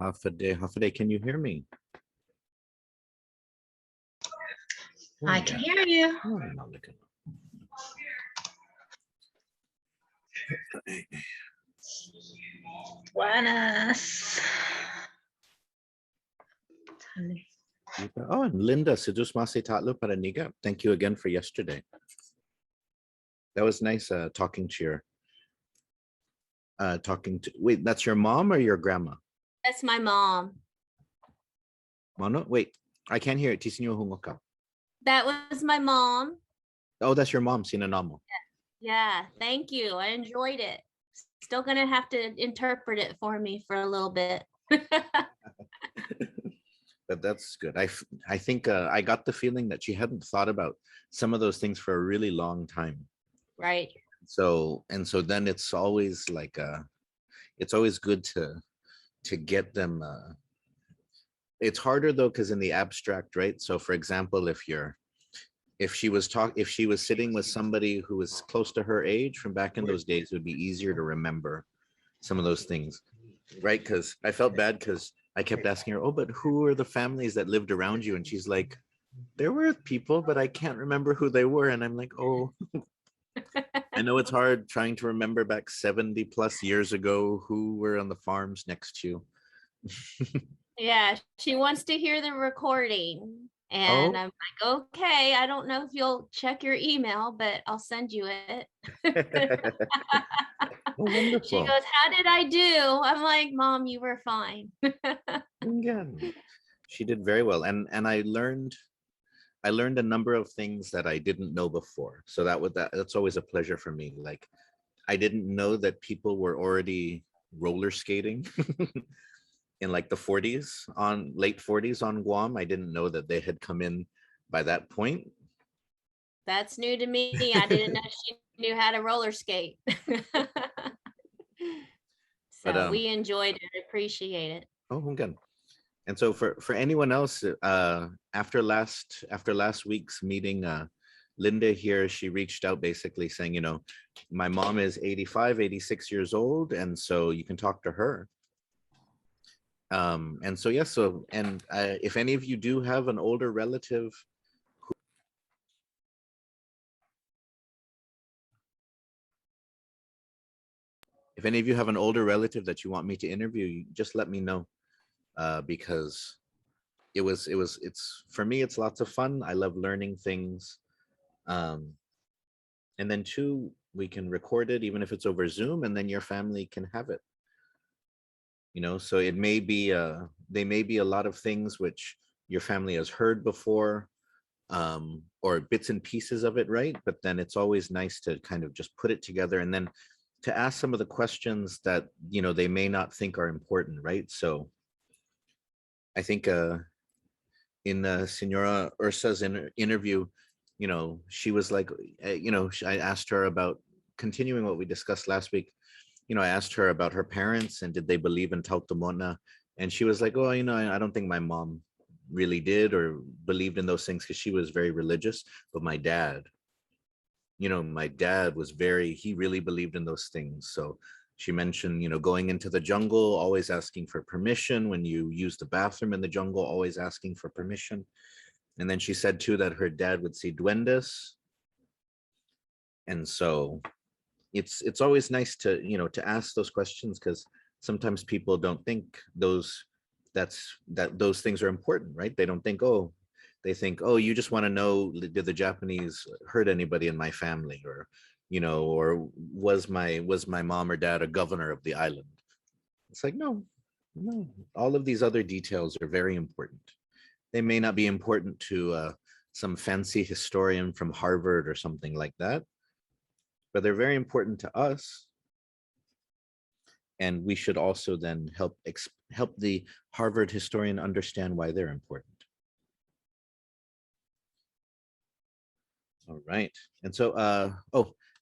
Half a day. Can you hear me? I can hear you. Buenas. Oh, and Linda, sedus masi tatlo para niga. Thank you again for yesterday. That was nice talking to wait, that's your mom or your grandma? That's my mom. Mono? Wait, I can't hear it. Tisinyo hungoka. That was my mom. Oh, that's your mom, Sinanamo. Yeah, thank you. I enjoyed it. Still gonna have to interpret it for me for a little bit. But that's good. I think I got the feeling that she hadn't thought about some of those things for a really long time. Right. So then it's always like it's always good to get them. It's harder though, because in the abstract, right? So for example, if she was sitting with somebody who was close to her age from back in those days, it would be easier to remember some of those things, right? Because I felt bad because I kept asking her, oh, but who are the families that lived around you? And she's like, there were people, but I can't remember who they were. And I'm like, oh, I know it's hard trying to remember back 70 plus years ago who were on the farms next to you. Yeah, she wants to hear the recording. And I'm like, okay, I don't know if you'll check your email, but I'll send you it. Oh, wonderful. She goes, how did I do? I'm like, Mom, you were fine. Yeah, she did very well. And I learned a number of things that I didn't know before. So that's always a pleasure for me. Like, I didn't know that people were already roller skating in like the late 40s on Guam. I didn't know that they had come in by that point. That's new to me. I didn't know she knew how to roller skate. So we enjoyed it, appreciate it. Oh, good. And so for anyone else, after last week's meeting, Linda here, she reached out basically saying, you know, my mom is 85, 86 years old, and so you can talk to her. And so, yes, if any of you do have an older relative that you want me to interview, just let me know, because it's for me, it's lots of fun. I love learning things. And then two, we can record it even if it's over Zoom, and then your family can have it. You know, so it may be they may be a lot of things which your family has heard before, or bits and pieces of it, right? But then it's always nice to kind of just put it together and then to ask some of the questions that, you know, they may not think are important, right? So I think in Senora Ursa's interview, you know, she was like, you know, I asked her about continuing what we discussed last week. You know, I asked her about her parents and did they believe in Tautomona? And she was like, oh, you know, I don't think my mom really did or believed in those things because she was very religious. But my dad, you know, my dad was he really believed in those things. So she mentioned, you know, going into the jungle, always asking for permission. When you use the bathroom in the jungle, always asking for permission. And then she said too that her dad would see duendes. And so it's always nice to, you know, to ask those questions, because sometimes people don't think those things are important, right? They don't think, oh, they think, oh, you just want to know, did the Japanese hurt anybody in my family, or, you know, or was my mom or dad a governor of the island? It's like, no, all of these other details are very important. They may not be important to some fancy historian from Harvard or something like that, but they're very important to us. And we should also then help the Harvard historian understand why they're important. All right. And so,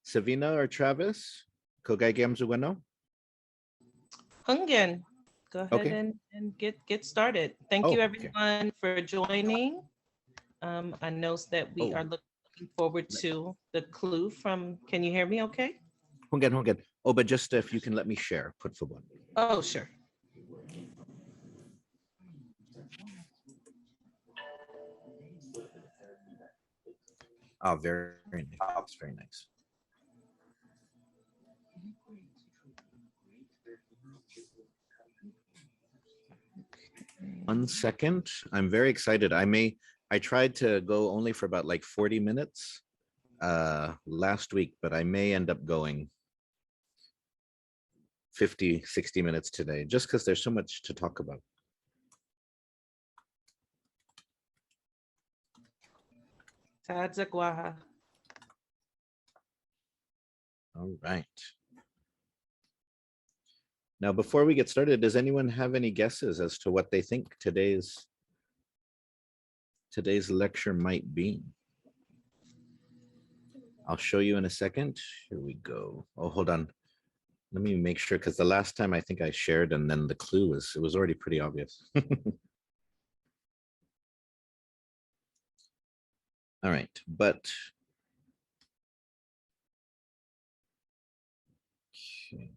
Savina or Travis, Kogai Gamzuwano? Hungen, go ahead and get started. Thank you everyone for joining. I know that we are looking forward to the clue from, can you hear me okay? Hungen. Oh, but just if you can let me share, put for one. Oh, sure. Oh, very, very nice. Very nice. One second. I'm very excited. I tried to go only for about like 40 minutes last week, but I may end up going 50, 60 minutes today, just because there's so much to talk about. All right. Now, before we get started, does anyone have any guesses as to what they think today's lecture might be? I'll show you in a second. Here we go. Oh, hold on. Let me make sure, because the last time I think I shared and then the clue was, it was already pretty obvious. All right, but okay.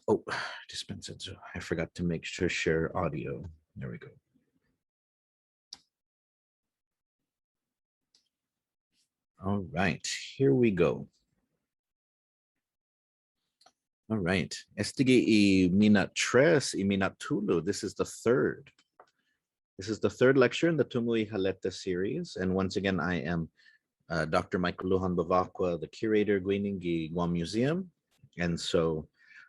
Oh, dispense it. So I forgot to make sure share audio. There we go. All right, here we go. All right. Estige y minat tres y minat tulo. This is the third. This is the third lecture in the Tungo y Haleta series. And once again, I am Dr. Michael Lujan Bevacqua, the curator Guiningi Guam Museum. And so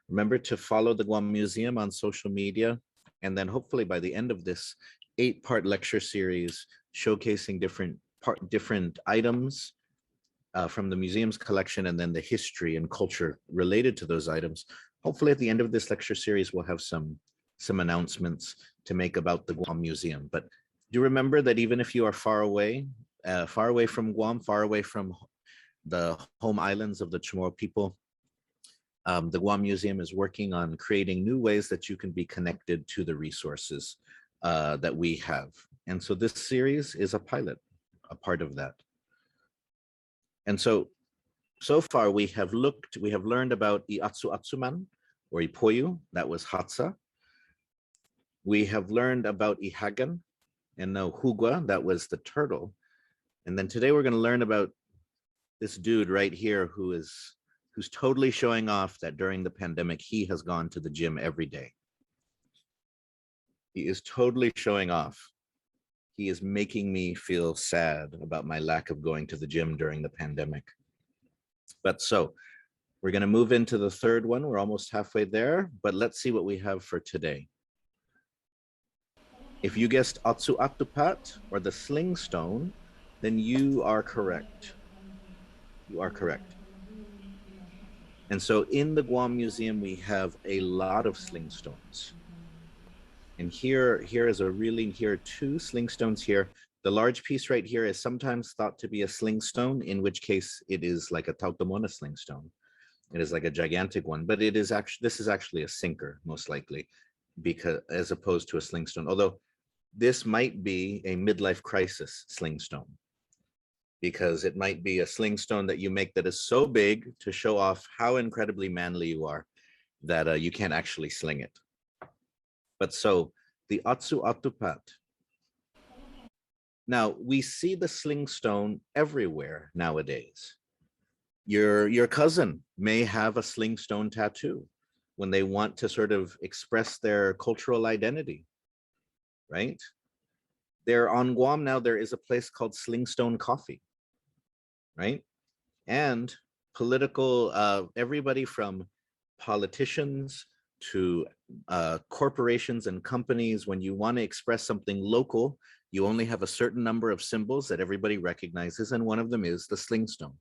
remember to follow the Guam Museum on social media. And then hopefully by the end of this 8-part lecture series, showcasing different items from the museum's collection, and then the history and culture related to those items. Hopefully at the end of this lecture series, we'll have some announcements to make about the Guam Museum. But do remember that even if you are far away from Guam, far away from the home islands of the Chamorro people, the Guam Museum is working on creating new ways that you can be connected to the resources that we have. And so this series is a pilot, a part of that. And so far we have learned about Iatsu Atsuman, or Ipoyu, that was Hatsa. We have learned about Ihagan, and now Hugwa, that was the turtle. And then today we're going to learn about this dude right here who's totally showing off that during the pandemic, he has gone to the gym every day. He is totally showing off. He is making me feel sad about my lack of going to the gym during the pandemic. But so we're going to move into the third one. We're almost halfway there, but let's see what we have for today. If you guessed Atsu Atupat or the Slingstone, then you are correct. You are correct. And so in the Guam Museum, we have a lot of Slingstones. And here are 2 Slingstones here. The large piece right here is sometimes thought to be a Slingstone, in which case it is like a Tautomona Slingstone. It is like a gigantic one, but this is actually a sinker, most likely, because as opposed to a Slingstone. Although this might be a midlife crisis Slingstone, because it might be a Slingstone that you make that is so big to show off how incredibly manly you are that you can't actually sling it. But so the Atsu Atupat. Now we see the Slingstone everywhere nowadays. Your cousin may have a Slingstone tattoo when they want to sort of express their cultural identity, right? There on Guam now, there is a place called Slingstone Coffee, right? And everybody from politicians to corporations and companies, when you want to express something local, you only have a certain number of symbols that everybody recognizes, and one of them is the Slingstone.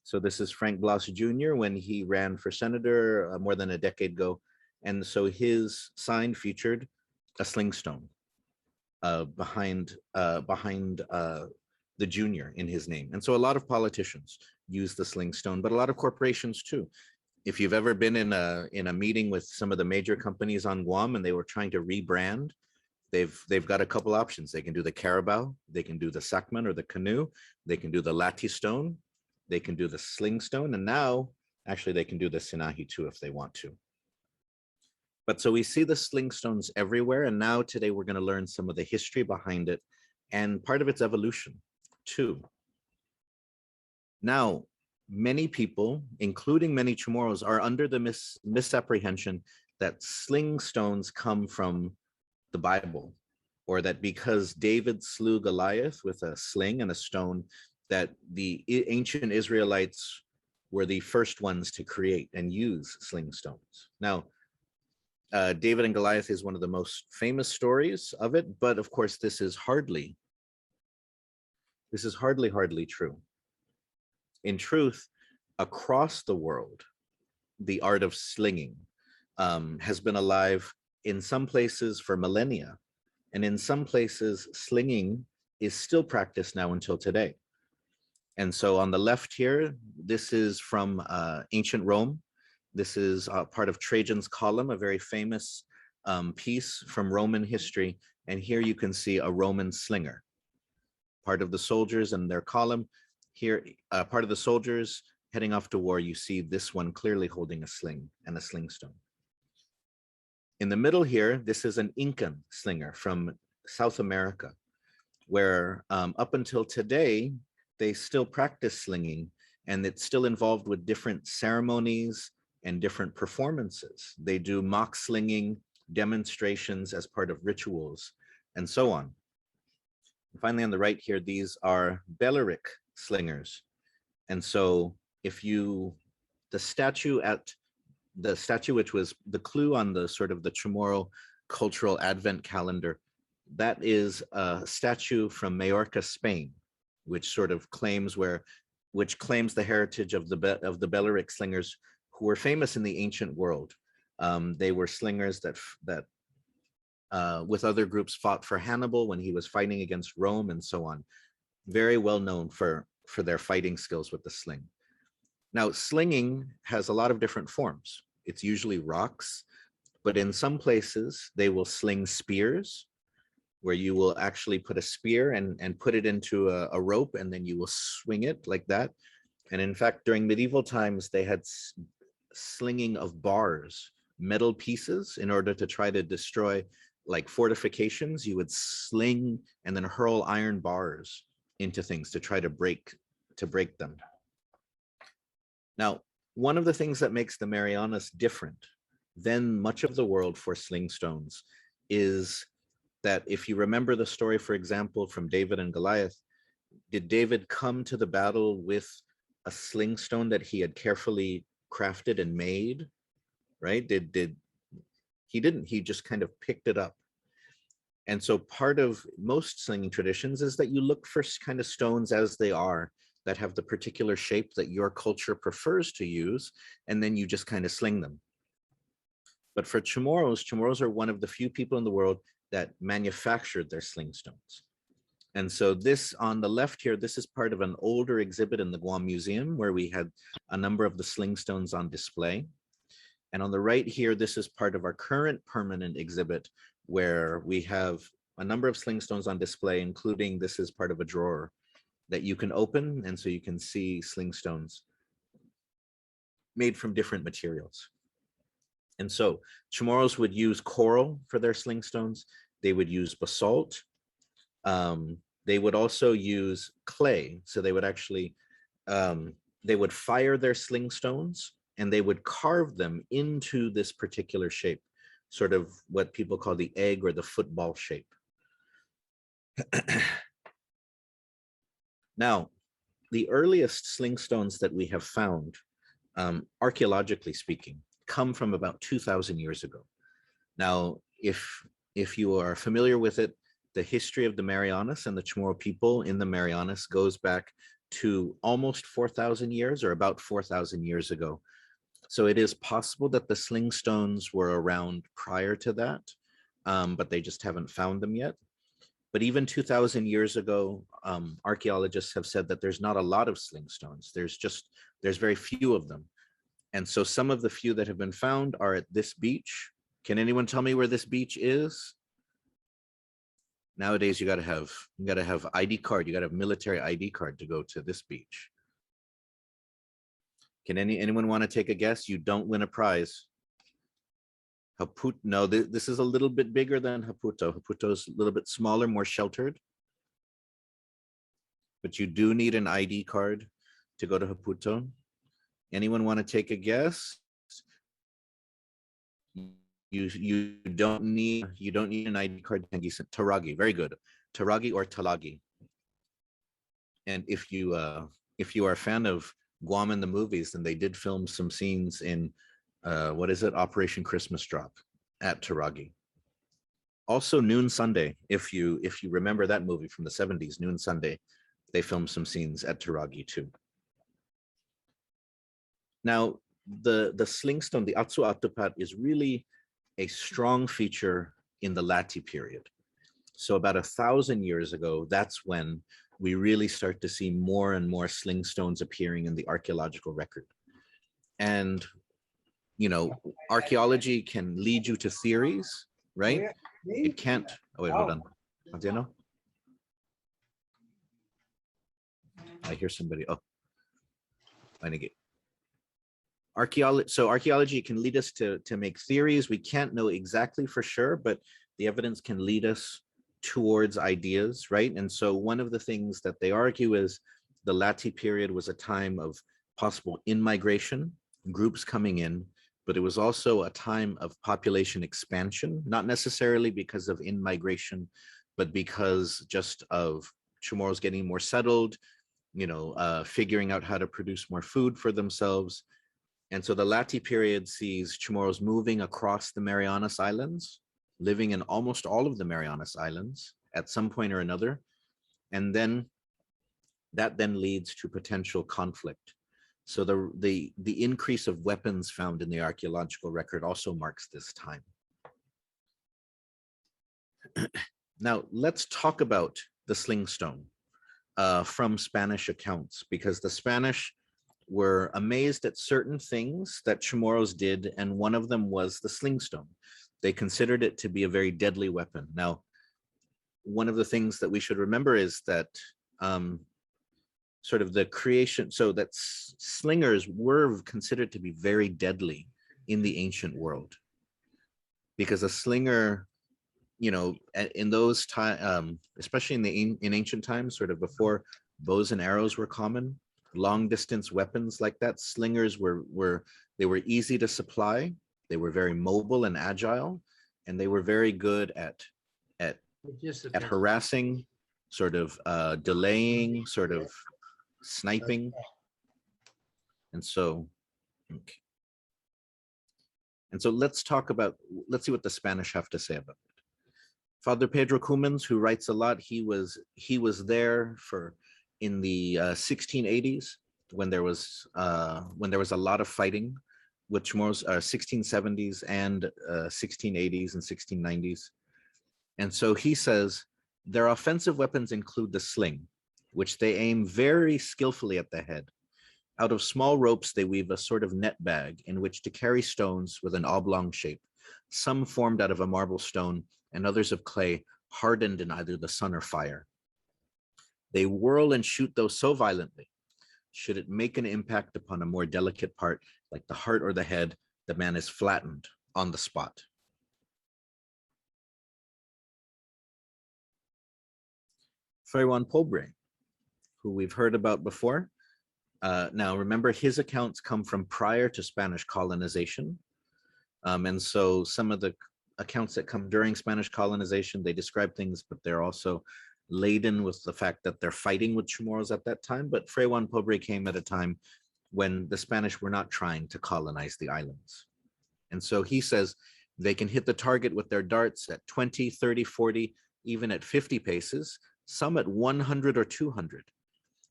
So this is Frank Blas Jr. when he ran for senator more than a decade ago, and so his sign featured a Slingstone behind the junior in his name. And so a lot of politicians use the Slingstone, but a lot of corporations too. If you've ever been in a meeting with some of the major companies on Guam and they were trying to rebrand, they've got a couple options. They can do the Carabao, they can do the Sakman or the canoe, they can do the Latistone, they can do the Slingstone, and now Actually, they can do the sinahi too if they want to. But so we see the slingstones everywhere. And now today we're going to learn some of the history behind it and part of its evolution too. Now, many people, including many CHamoros, are under the misapprehension that slingstones come from the Bible, or that because David slew Goliath with a sling and a stone, that the ancient Israelites were the first ones to create and use slingstones. Now, David and Goliath is one of the most famous stories of it, but of course, this is hardly true. In truth, across the world, the art of slinging has been alive in some places for millennia, and in some places, slinging is still practiced now until today. And so on the left here, this is from ancient Rome. This is part of Trajan's Column, a very famous piece from Roman history. And here you can see a Roman slinger, part of the soldiers and their column. Here, part of the soldiers heading off to war, you see this one clearly holding a sling and a slingstone. In the middle here, this is an Incan slinger from South America, where up until today, they still practice slinging, and it's still involved with different ceremonies and different performances. They do mock slinging demonstrations as part of rituals and so on. And finally, on the right here, these are Bellaric Slingers. And so if you, the statue which was the clue on the sort of the Chamorro cultural advent calendar, that is a statue from Majorca, Spain, which sort of claims the heritage of the Bellaric Slingers, who were famous in the ancient world. They were slingers that with other groups fought for Hannibal when he was fighting against Rome and so on. Very well known for their fighting skills with the sling. Now, slinging has a lot of different forms. It's usually rocks, but in some places they will sling spears, where you will actually put a spear and put it into a rope, and then you will swing it like that. And in fact, during medieval times, they had slinging of bars, metal pieces, in order to try to destroy like fortifications. You would sling and then hurl iron bars into things to try to break them. Now, one of the things that makes the Marianas different than much of the world for slingstones is that if you remember the story, for example, from David and Goliath, did David come to the battle with a slingstone that he had carefully crafted and made, right? He didn't, he just kind of picked it up. And so part of most slinging traditions is that you look for kind of stones as they are, that have the particular shape that your culture prefers to use, and then you just kind of sling them. But for CHamoros are one of the few people in the world that manufactured their slingstones. And so this on the left here, this is part of an older exhibit in the Guam Museum, where we had a number of the slingstones on display. And on the right here, this is part of our current permanent exhibit, where we have a number of slingstones on display, including this is part of a drawer that you can open, and so you can see slingstones made from different materials. And so CHamoros would use coral for their slingstones. They would use basalt. They would also use clay. So they would actually, they would fire their slingstones and they would carve them into this particular shape, sort of what people call the egg or the football shape. Now, the earliest slingstones that we have found, archaeologically speaking, come from about 2,000 years ago. Now, if you are familiar with it, the history of the Marianas and the Chamorro people in the Marianas goes back to almost 4,000 years, or about 4,000 years ago. So it is possible that the slingstones were around prior to that, but they just haven't found them yet. But even 2,000 years ago, archaeologists have said that there's not a lot of slingstones. There's very few of them. And so some of the few that have been found are at this beach. Can anyone tell me where this beach is? Nowadays, you gotta have ID card. You gotta have military ID card to go to this beach. Can anyone want to take a guess? You don't win a prize. No, this is a little bit bigger than Haputo. Haputo is a little bit smaller, more sheltered. But you do need an ID card to go to Haputo. Anyone want to take a guess? You don't need an ID card. Taragi, very good. Taragi or Talagi. And if you are a fan of Guam in the movies, then they did film some scenes in what is it, Operation Christmas Drop at Taragi. Also Noon Sunday, if you remember that movie from the 70s, Noon Sunday, they filmed some scenes at Taragi too. Now the Slingstone, the Atsu Atupat, is really a strong feature in the Lati period. So about 1,000 years ago, that's when we really start to see more and more Slingstones appearing in the archaeological record. And, you know, archaeology can lead you to theories, right? It can't. Oh, wait, hold on. Adeno? I hear somebody. Oh, I need archaeology can lead us to make theories. We can't know exactly for sure, but the evidence can lead us towards ideas, right? And so one of the things that they argue is the Lati period was a time of possible in-migration, groups coming in, but it was also a time of population expansion, not necessarily because of in-migration, but because just of Chamorros getting more settled, you know, figuring out how to produce more food for themselves. And so the Lati period sees Chamorros moving across the Marianas Islands, living in almost all of the Marianas Islands at some point or another. And then that then leads to potential conflict. So the increase of weapons found in the archaeological record also marks this time. Now, let's talk about the Slingstone from Spanish accounts, because the Spanish were amazed at certain things that Chamorros did, and one of them was the Slingstone. They considered it to be a very deadly weapon. Now, one of the things that we should remember is that sort of the creation, so that slingers were considered to be very deadly in the ancient world, because a slinger, you know, in those times, especially in ancient times, sort of before bows and arrows were common, long distance weapons like that, slingers were easy to supply. They were very mobile and agile, and they were very good at harassing, sort of delaying, sort of sniping. And so, okay. And so let's see what the Spanish have to say about it. Father Pedro Cumans, who writes a lot, he was there in the 1680s when there was a lot of fighting, which most 1670s and 1680s and 1690s. And so he says, their offensive weapons include the sling, which they aim very skillfully at the head. Out of small ropes, they weave a sort of net bag in which to carry stones with an oblong shape, some formed out of a marble stone and others of clay, hardened in either the sun or fire. They whirl and shoot those so violently, should it make an impact upon a more delicate part, like the heart or the head, the man is flattened on the spot. Fray Juan Pobre, who we've heard about before. Now, remember, his accounts come from prior to Spanish colonization. And so some of the accounts that come during Spanish colonization, they describe things, but they're also laden with the fact that they're fighting with Chamorros at that time. But Fray Juan Pobre came at a time when the Spanish were not trying to colonize the islands. And so he says they can hit the target with their darts at 20, 30, 40, even at 50 paces, some at 100 or 200.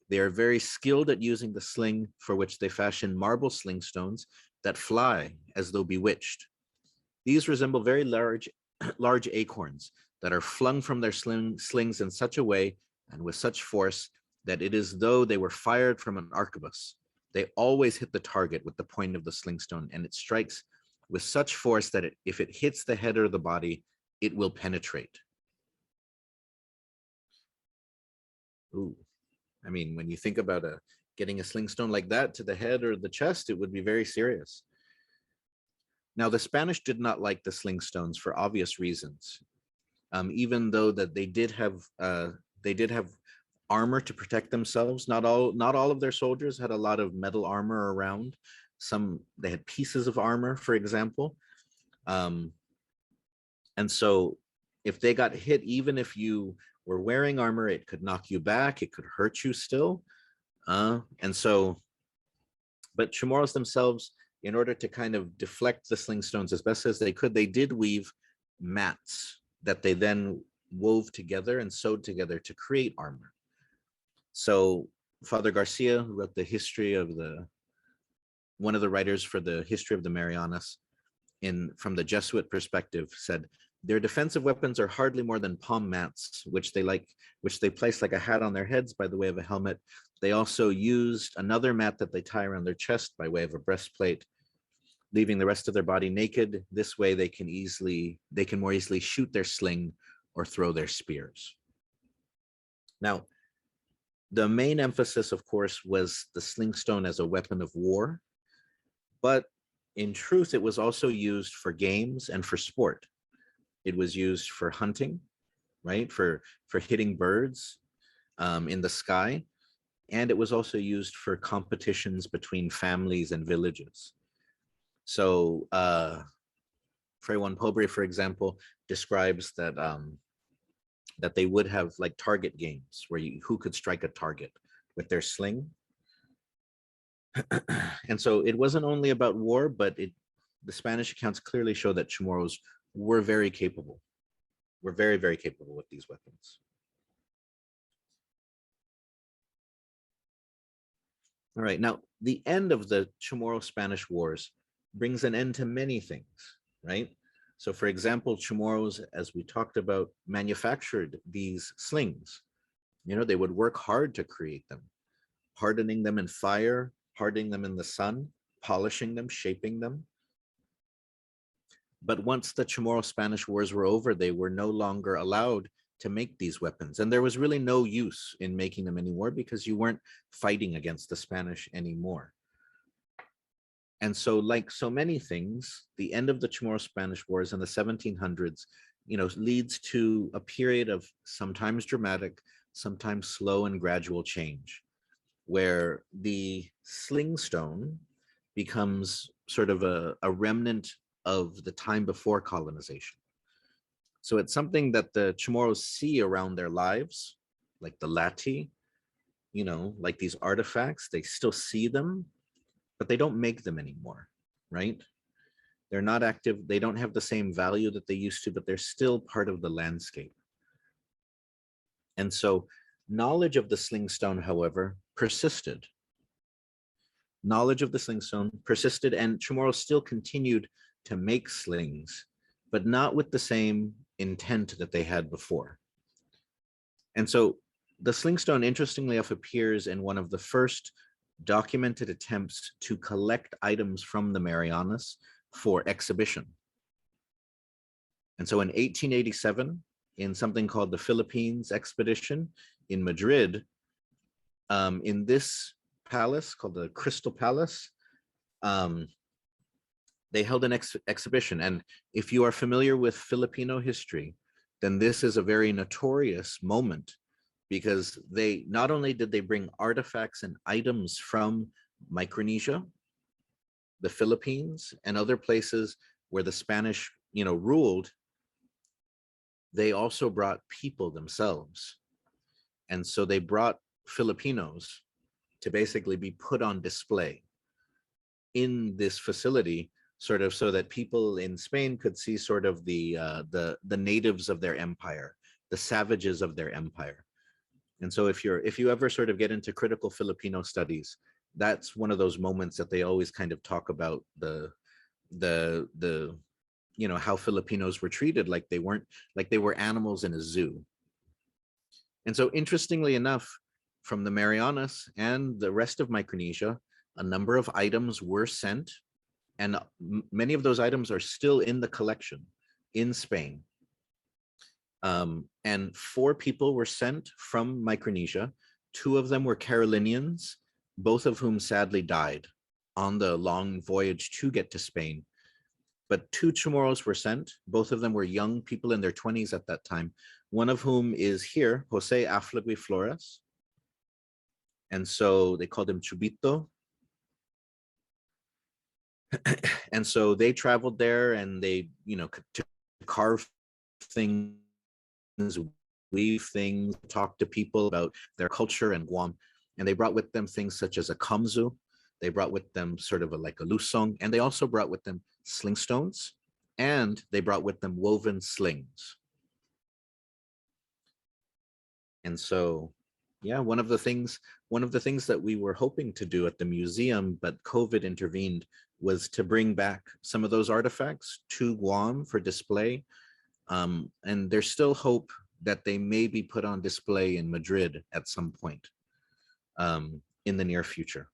They are very skilled at using the sling, for which they fashion marble slingstones that fly as though bewitched. These resemble very large acorns that are flung from their slings in such a way and with such force that it is though they were fired from an arquebus. They always hit the target with the point of the slingstone, and it strikes with such force that if it hits the head or the body, it will penetrate. Ooh. I mean, when you think about a getting a slingstone like that to the head or the chest, it would be very serious. Now, the Spanish did not like the slingstones for obvious reasons. Even though that they did have armor to protect themselves. Not all of their soldiers had a lot of metal armor around. Some, they had pieces of armor, for example. And so if they got hit, even if you were wearing armor, it could knock you back, it could hurt you still. And so, but CHamoros themselves, in order to kind of deflect the slingstones as best as they could, they did weave mats that they then wove together and sewed together to create armor. So Father Garcia, who wrote the history of one of the writers for the history of the Marianas, from the Jesuit perspective, said, their defensive weapons are hardly more than palm mats, which they place like a hat on their heads by the way of a helmet. They also used another mat that they tie around their chest by way of a breastplate, leaving the rest of their body naked. This way they can more easily shoot their sling or throw their spears. Now, the main emphasis, of course, was the slingstone as a weapon of war, but in truth, it was also used for games and for sport. It was used for hunting, right? For hitting birds in the sky. And it was also used for competitions between families and villages. So Fray Juan Pobre, for example, describes that that they would have like target games where who could strike a target with their sling. And so it wasn't only about war, but the Spanish accounts clearly show that CHamoros were very capable. Were very, very capable with these weapons. All right, now the end of the Chamorro-Spanish Wars brings an end to many things, right? So for example, Chamorros, as we talked about, manufactured these slings. You know, they would work hard to create them, hardening them in fire, hardening them in the sun, polishing them, shaping them. But once the Chamorro-Spanish Wars were over, they were no longer allowed to make these weapons. And there was really no use in making them anymore because you weren't fighting against the Spanish anymore. And so, like so many things, the end of the Chamorro-Spanish Wars in the 1700s, you know, leads to a period of sometimes dramatic, sometimes slow and gradual change, where the slingstone becomes sort of a remnant of the time before colonization. So it's something that the Chamorros see around their lives, like the lati, you know, like these artifacts, they still see them, but they don't make them anymore, right? They're not active. They don't have the same value that they used to, but they're still part of the landscape. And so knowledge of the slingstone, however, persisted. Knowledge of the slingstone persisted, and Chamorros still continued to make slings, but not with the same intent that they had before. And so the slingstone, interestingly enough, appears in one of the first documented attempts to collect items from the Marianas for exhibition. And so in 1887, in something called the Philippines Expedition in Madrid, in this palace called the Crystal Palace, they held an exhibition. And if you are familiar with Filipino history, then this is a very notorious moment, because they not only did they bring artifacts and items from Micronesia, the Philippines, and other places where the Spanish, you know, ruled, they also brought people themselves. And so they brought Filipinos to basically be put on display in this facility, sort of so that people in Spain could see sort of the natives of their empire, the savages of their empire. And so if you ever sort of get into critical Filipino studies, that's one of those moments that they always kind of talk about the you know, how Filipinos were treated like they were animals in a zoo. And so interestingly enough, from the Marianas and the rest of Micronesia, a number of items were sent, and many of those items are still in the collection in Spain. And 4 people were sent from Micronesia. 2 of them were Carolinians, both of whom sadly died on the long voyage to get to Spain. But 2 Chamorros were sent. Both of them were young people in their 20s at that time, one of whom is here, Jose Aflagui Flores. And so they called him Chubito. And so they traveled there and they, to carve things, weave things, talk to people about their culture and Guam. And they brought with them things such as a kamzu. They brought with them sort of like a lusong, and they also brought with them slingstones, and they brought with them woven slings. And so, yeah, one of the things that we were hoping to do at the museum, but COVID intervened, was to bring back some of those artifacts to Guam for display. And there's still hope that they may be put on display in Madrid at some point in the near future.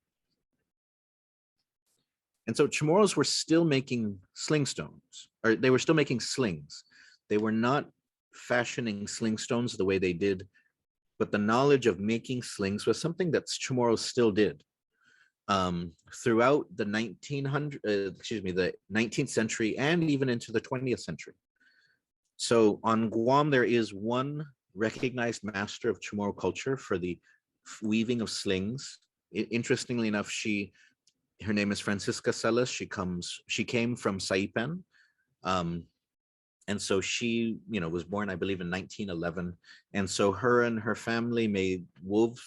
And so Chamorros were still making slingstones, or they were still making slings. They were not fashioning slingstones the way they did, but the knowledge of making slings was something that Chamorros still did. Throughout the 19th century and even into the 20th century. So on Guam, there is one recognized master of Chamorro culture for the weaving of slings. Interestingly enough, her name is Francisca Celis. She came from Saipan. And so she, was born, I believe, in 1911. And so her and her family wove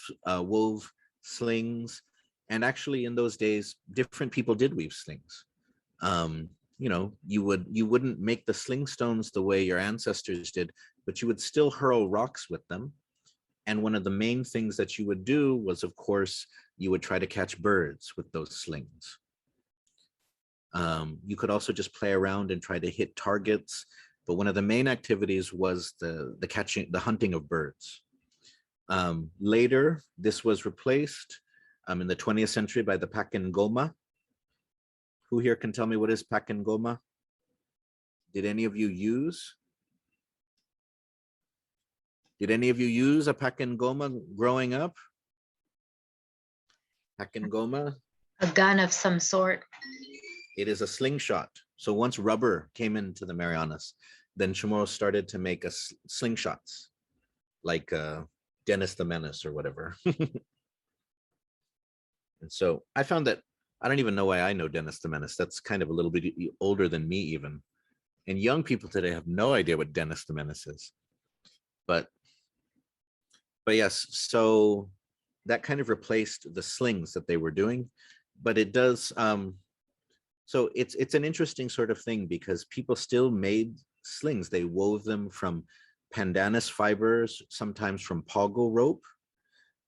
slings. And actually in those days, different people did weave slings. You wouldn't make the slingstones the way your ancestors did, but you would still hurl rocks with them. And one of the main things that you would do was, of course, you would try to catch birds with those slings. You could also just play around and try to hit targets. But one of the main activities was the hunting of birds. Later, this was replaced in the 20th century by the pakengoma. Who here can tell me what is pakengoma? Did any of you use a pakengoma growing up? Pakengoma? A gun of some sort. It is a slingshot. So once rubber came into the Marianas, then Chamorros started to make slingshots, like Dennis the Menace or whatever. And so I found that, I don't even know why I know Dennis the Menace. That's kind of a little bit older than me even. And young people today have no idea what Dennis the Menace is. But yes, so that kind of replaced the slings that they were doing. But it does, so it's an interesting sort of thing because people still made slings. They wove them from pandanus fibers, sometimes from pogo rope.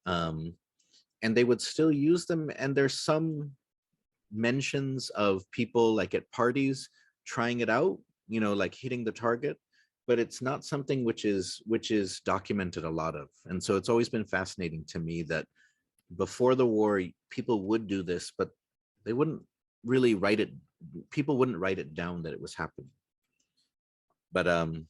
And they would still use them. And there's some mentions of people like at parties trying it out, like hitting the target, but it's not something which is documented a lot of. And so it's always been fascinating to me that before the war, people would do this, but they wouldn't really write it. People wouldn't write it down that it was happening. But all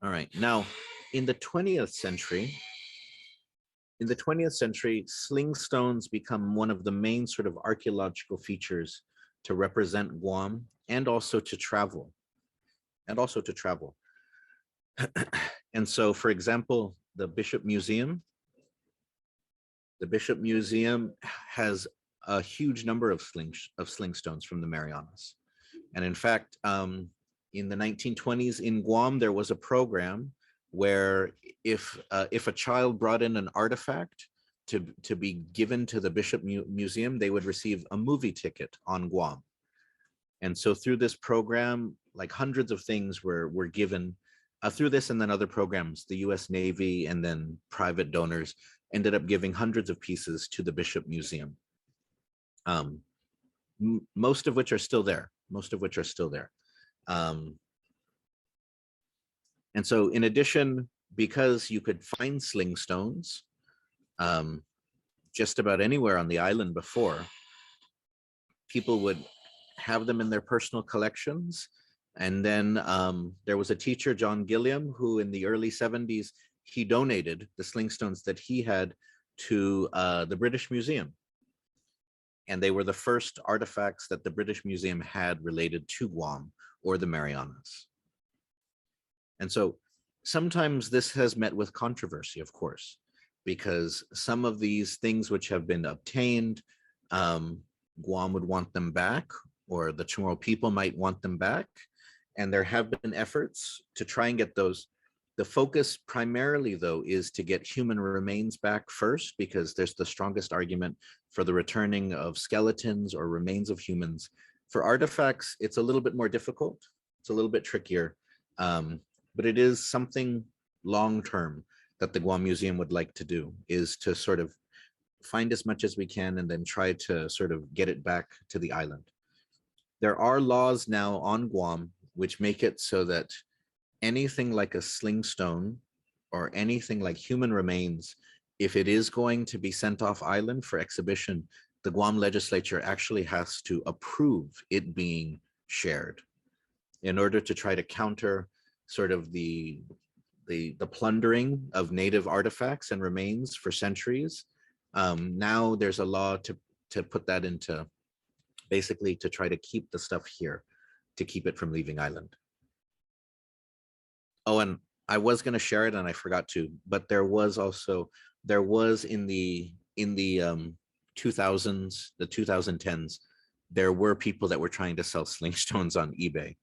right, now in the 20th century, slingstones become one of the main sort of archaeological features to represent Guam and also to travel. And so, for example, the Bishop Museum has a huge number of slingstones from the Marianas. And in fact, in the 1920s in Guam, there was a program where if a child brought in an artifact to be given to the Bishop Museum, they would receive a movie ticket on Guam. And so through this program, like hundreds of things were given through this, and then other programs, the US Navy and then private donors ended up giving hundreds of pieces to the Bishop Museum. Most of which are still there. And so in addition, because you could find slingstones just about anywhere on the island before, people would have them in their personal collections. And then there was a teacher, John Gilliam, who in the early 70s, he donated the slingstones that he had to the British Museum. And they were the first artifacts that the British Museum had related to Guam or the Marianas. And so sometimes this has met with controversy, of course, because some of these things which have been obtained, Guam would want them back, or the Chamorro people might want them back. And there have been efforts to try and get those. The focus primarily, though, is to get human remains back first, because there's the strongest argument for the returning of skeletons or remains of humans. For artifacts, it's a little bit more difficult. It's a little bit trickier, but it is something long-term that the Guam Museum would like to do, is to sort of find as much as we can and then try to sort of get it back to the island. There are laws now on Guam which make it so that anything like a slingstone or anything like human remains, if it is going to be sent off island for exhibition, the Guam legislature actually has to approve it being shared in order to try to counter sort of the plundering of native artifacts and remains for centuries. Now there's a law to put that into, basically to try to keep the stuff here, to keep it from leaving island. Oh, and I was going to share it and I forgot to, but there was in the 2000s, the 2010s, there were people that were trying to sell slingstones on eBay.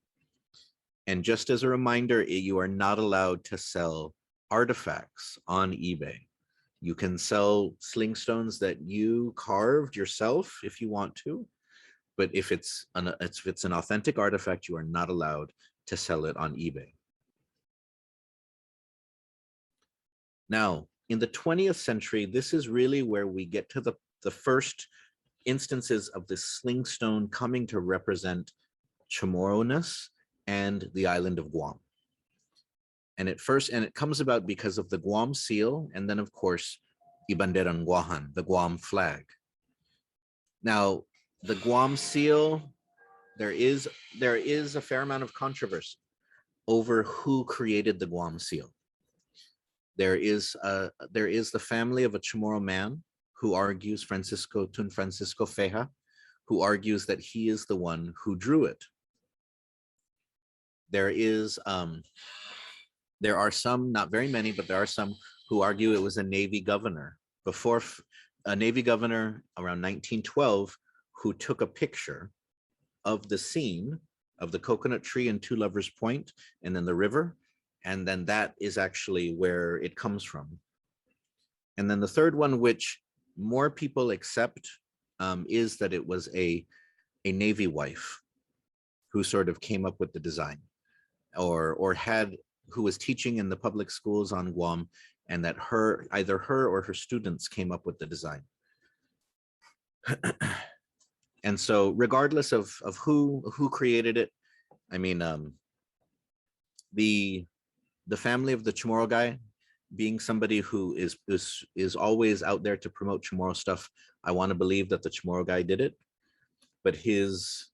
And just as a reminder, you are not allowed to sell artifacts on eBay. You can sell slingstones that you carved yourself if you want to, but if it's an authentic artifact, you are not allowed to sell it on eBay. Now, in the 20th century, this is really where we get to the first instances of the slingstone coming to represent Chamorro-ness and the island of Guam. And it comes about because of the Guam Seal, and then of course, Ibanderang Guahan, the Guam flag. Now, the Guam Seal, there is a fair amount of controversy over who created the Guam Seal. There is the family of a Chamorro man who argues, Tun Francisco Feja, who argues that he is the one who drew it. There are some, not very many, but there are some who argue it was a Navy governor around 1912 who took a picture of the scene of the coconut tree and Two Lovers Point and then the river. And then that is actually where it comes from. And then the third one, which more people accept, is that it was a Navy wife who sort of came up with the design, who was teaching in the public schools on Guam, and that either her or her students came up with the design. And so regardless of who created it, I mean, the family of the Chamorro guy, being somebody who is always out there to promote Chamorro stuff, I want to believe that the Chamorro guy did it, but his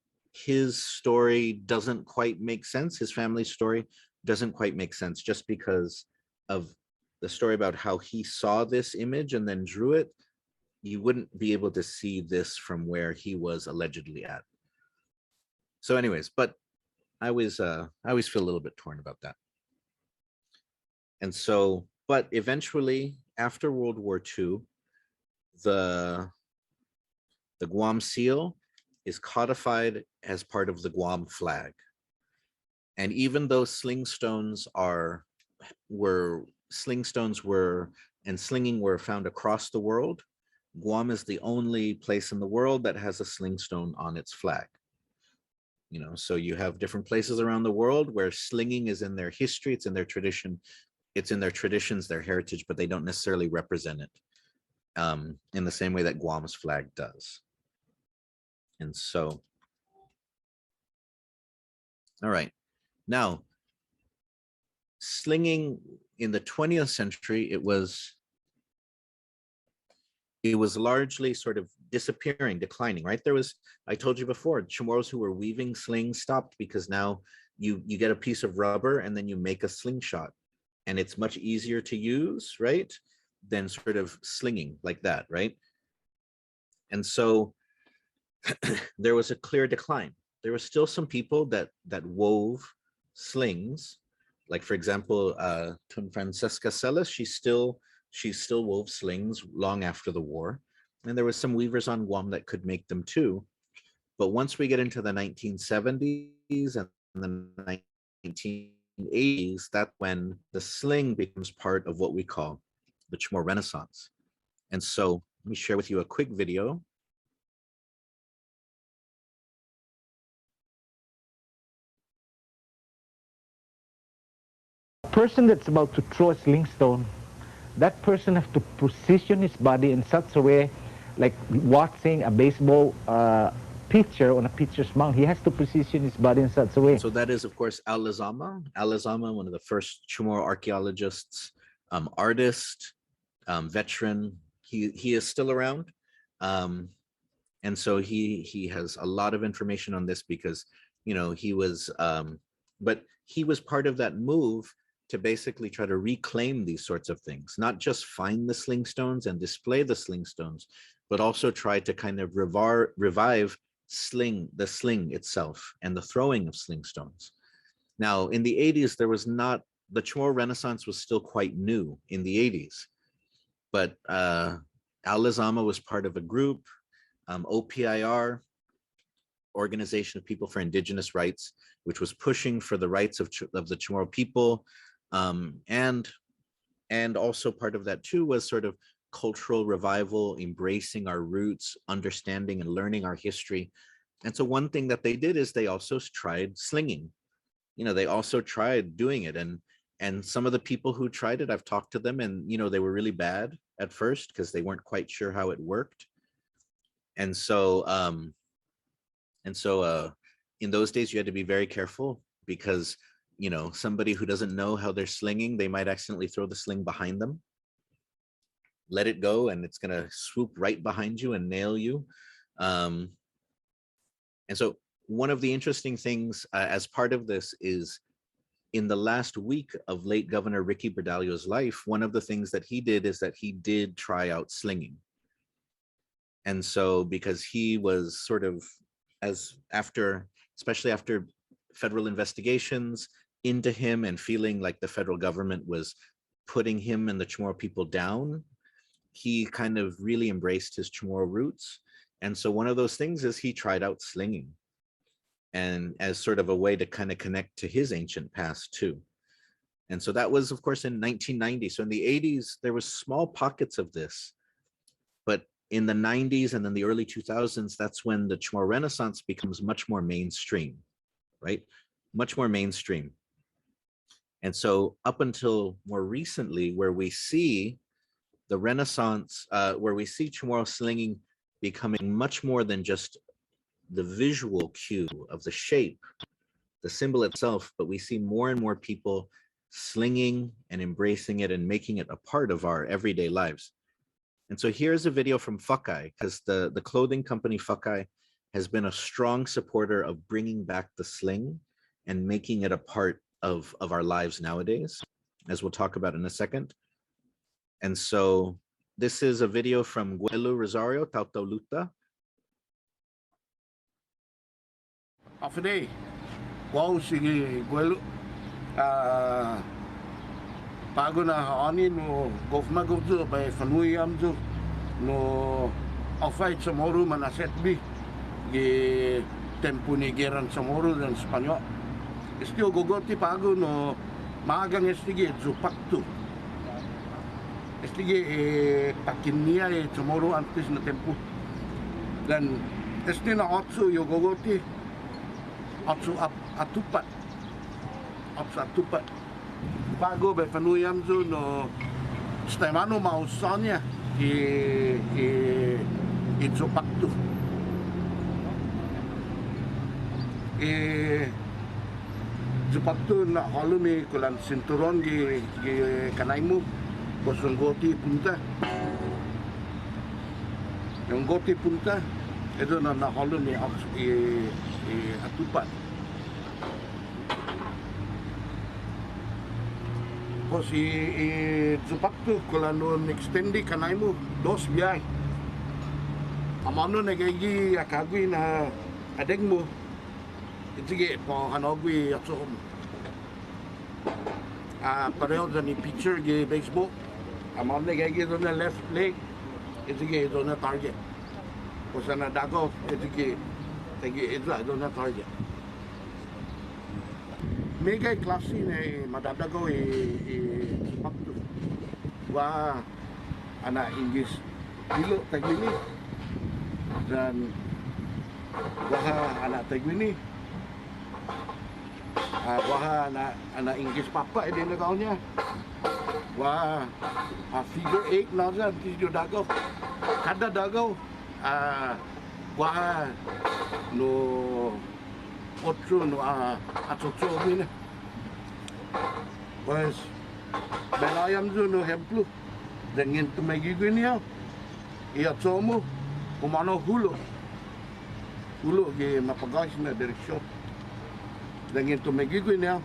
story doesn't quite make sense. His family's story doesn't quite make sense, just because of the story about how he saw this image and then drew it. You wouldn't be able to see this from where he was allegedly at. So anyways, but I always feel a little bit torn about that. And so, but eventually after World War II, the Guam Seal is codified as part of the Guam flag. And even though slingstones and slinging were found across the world, Guam is the only place in the world that has a slingstone on its flag. You know, so you have different places around the world where slinging is in their history, it's in their tradition, it's in their traditions, their heritage, but they don't necessarily represent it in the same way that Guam's flag does. And so, all right. Now, slinging in the 20th century, it was largely sort of disappearing, declining, right? I told you before, Chamorros who were weaving slings stopped because now you get a piece of rubber and then you make a slingshot. and it's much easier to use, right, than sort of slinging like that, right? And so there was a clear decline. There were still some people that wove slings, like for example, Tun Francesca Celis, she still wove slings long after the war, and there was some weavers on Guam that could make them too. But once we get into the 1970s and the 1980s, that's when the sling becomes part of what we call the Chamorro Renaissance. And so let me share with you a quick video. Person that's about to throw a slingstone, that person has to position his body in such a way, like watching a baseball pitcher on a pitcher's mound. He has to position his body in such a way. So that is, of course, Al Lizama. Al Lizama, one of the first Chamorro archaeologists, artist, veteran. He is still around, and so he has a lot of information on this because, you know, he was, but he was part of that move to basically try to reclaim these sorts of things, not just find the slingstones and display the slingstones, but also try to kind of revive the sling itself and the throwing of slingstones. Now, in the 80s, there was not, the Chamorro Renaissance was still quite new in the 80s, but Al Lizama was part of a group, OPIR, Organization of People for Indigenous Rights, which was pushing for the rights of the Chamorro people. And also part of that too was sort of cultural revival, embracing our roots, understanding and learning our history. And so one thing that they did is they also tried slinging. You know, they also tried doing it. And some of the people who tried it, I've talked to them, and, you know, they were really bad at first because they weren't quite sure how it worked. And so in those days, you had to be very careful because, you know, somebody who doesn't know how they're slinging, they might accidentally throw the sling behind them, let it go, and it's going to swoop right behind you and nail you. And so one of the interesting things as part of this is, in the last week of late Governor Ricky Berdalio's life, one of the things that he did is that he did try out slinging. And so because he was sort of, especially after federal investigations into him and feeling like the federal government was putting him and the Chamorro people down, he kind of really embraced his Chamorro roots. And so one of those things is he tried out slinging, and as sort of a way to kind of connect to his ancient past too. And so that was, of course, in 1990. So in the 80s, there was small pockets of this, but in the 90s and then the early 2000s, that's when the Chamorro Renaissance becomes much more mainstream, right? Much more mainstream. And so up until more recently, where we see the Renaissance, where we see Chamorro slinging becoming much more than just the visual cue of the shape, the symbol itself, but we see more and more people slinging and embracing it and making it a part of our everyday lives. And so here's a video from Whakai, because the clothing company Whakai has been a strong supporter of bringing back the sling and making it a part of our lives nowadays, as we'll talk about in a second. And so this is a video from Guelu Rosario, Tautau Luta. After wow, sige Guelu, pago na ani no gofma gofdo by fanui amzo no ofait CHamoru manasetbi ge tempo ni geran CHamoru dan Spanyol. Istio gogoti pago no magang estige zupaktu. Estige pakinia CHamoru antes na tempo. Dan estige na otsu yo gogoti otsu atupat. Otsu atupat. Pago be fanuyam zo no stemano mausonia i zupaktu. Zupaktu na Håle mi kulan sinturon gi kanaimu bosong goti punta. Yung goti punta itu na Håle mi atupat. Tapos i-zupakto kula nun extendi kanay mo, dos biyay. Amano nagagi akagwi na adeng mo. Sige, po kanogwi at so. Pareho sa ni pitcher gi baseball. Amano nagagi doon na left leg. Sige, doon na target. Kung sa nadagaw, sige, doon na target. Mega klase na madadagaw supakto. Wa ana English dilo tagwini. Dan waha ana tagwini. Waha ana English papa din na kaon niya. Wa figure 8 na dyan kisyo dagaw. Kada dagaw waha no otro no atotso mina. Pues belayam dun no hemplo. Dengan tumagigin niya. Iatso mo kumano hulo. Hulo gi mapagas na direksyon. Dengan tumagigin niya.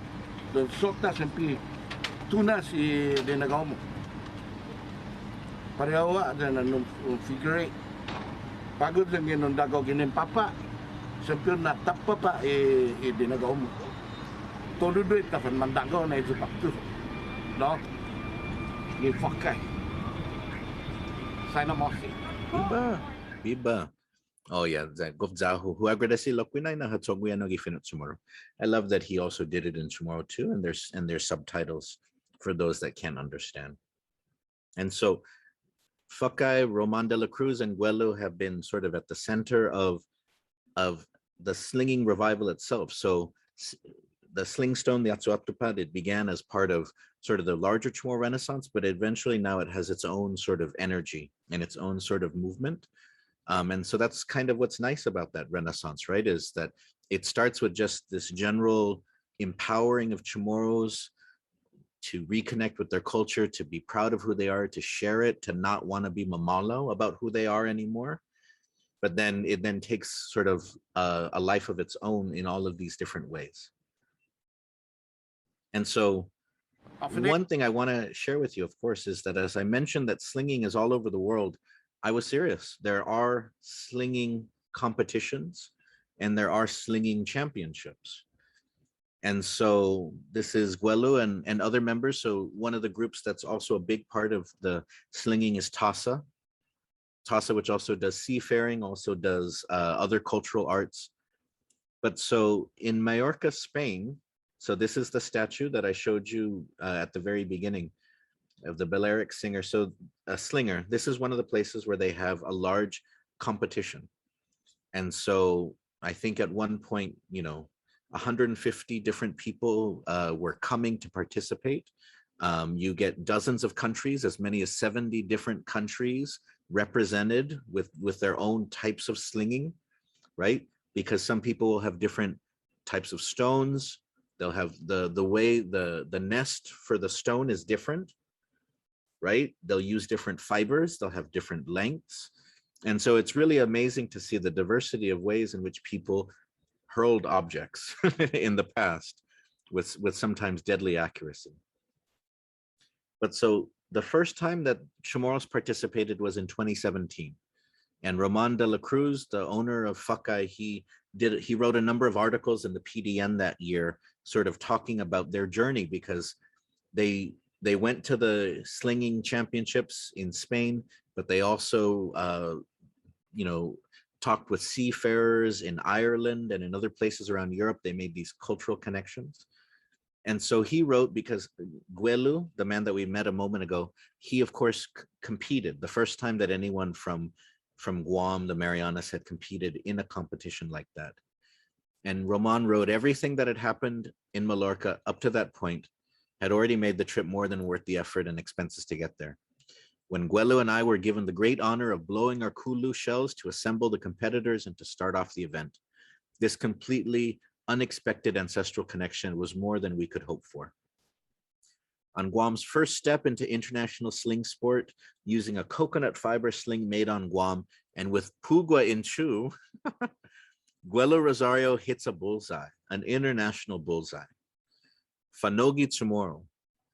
Don sokta sempi tuna si dinagaw mo. Parehawa dan figure 8. Pagod lang yun ang dagaw ginin papa. Siyempre natapa pa dinagaw mo. Todo duit tapos mandagaw na ito pakto. No? Gifakay. Sana mo si. Biba. Oh yeah, that Govzahu. Who agradeci lokwinay na hatsoguya no gifinut CHamoru. I love that he also did it in CHamoru too, and there's subtitles for those that can't understand. And so Fakai, Roman de la Cruz, and Guelu have been sort of at the center of the slinging revival itself. So the Slingstone, the Atsuatupad, it began as part of sort of the larger CHamoru Renaissance, but eventually now it has its own sort of energy and its own sort of movement. And so that's kind of what's nice about that Renaissance, right? Is that it starts with just this general empowering of CHaMorus to reconnect with their culture, to be proud of who they are, to share it, to not want to be mamalo about who they are anymore. But then it then takes sort of a life of its own in all of these different ways. And so one thing I want to share with you, of course, is that as I mentioned that slinging is all over the world, I was serious. There are slinging competitions and there are slinging championships. And so this is Guelu and other members. So one of the groups that's also a big part of the slinging is Tasa. Tasa, which also does seafaring, also does other cultural arts. But so in Mallorca, Spain, so this is the statue that I showed you at the very beginning of the Bellaric Singer. So a Slinger, this is one of the places where they have a large competition. And so I think at one point, 150 different people were coming to participate. You get dozens of countries, as many as 70 different countries represented with their own types of slinging, right? Because some people will have different types of stones. They'll have the way the nest for the stone is different, right? They'll use different fibers. They'll have different lengths. And so it's really amazing to see the diversity of ways in which people hurled objects in the past with sometimes deadly accuracy. But so the first time that CHaMorus participated was in 2017. And Roman de la Cruz, the owner of Fakai, he wrote a number of articles in the PDN that year, sort of talking about their journey, because they went to the slinging championships in Spain, but they also talked with seafarers in Ireland and in other places around Europe. They made these cultural connections. And so he wrote, because Guelu, the man that we met a moment ago, he of course competed the first time that anyone from Guam, the Marianas, had competed in a competition like that. And Roman wrote everything that had happened in Mallorca up to that point had already made the trip more than worth the effort and expenses to get there. When Guelu and I were given the great honor of blowing our kulu shells to assemble the competitors and to start off the event, this completely unexpected ancestral connection was more than we could hope for. On Guam's first step into international sling sport, using a coconut fiber sling made on Guam and with pugwa in Chu, Guelu Rosario hits a bullseye, an international bullseye. Fanogi CHaMoru,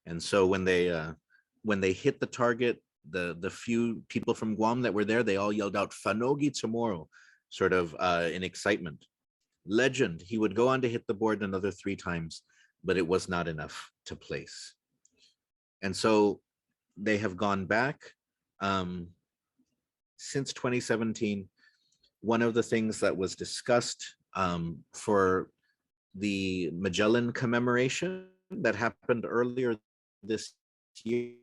And so when they hit the target, the few people from Guam that were there, they all yelled out "Fanogi tomorrow," sort of in excitement. Legend, he would go on to hit the board another 3 times, but it was not enough to place. And so they have gone back since 2017. One of the things that was discussed for the Magellan commemoration that happened earlier this year,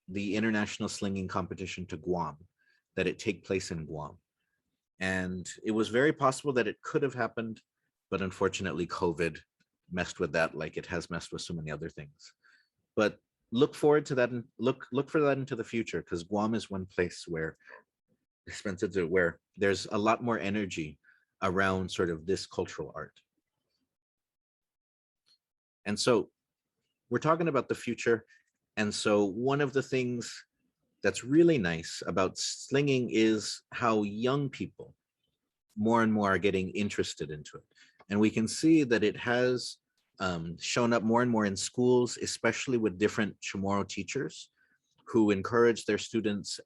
the international slinging competition to Guam, that it take place in Guam. And it was very possible that it could have happened, but unfortunately COVID messed with that like it has messed with so many other things. But look forward to that and look for that into the future, because Guam is one place where where there's a lot more energy around sort of this cultural art. And so we're talking about the future. And so one of the things that's really nice about slinging is how young people more and more are getting interested into it. And we can see that it has shown up more and more in schools, especially with different CHamoru teachers who encourage their students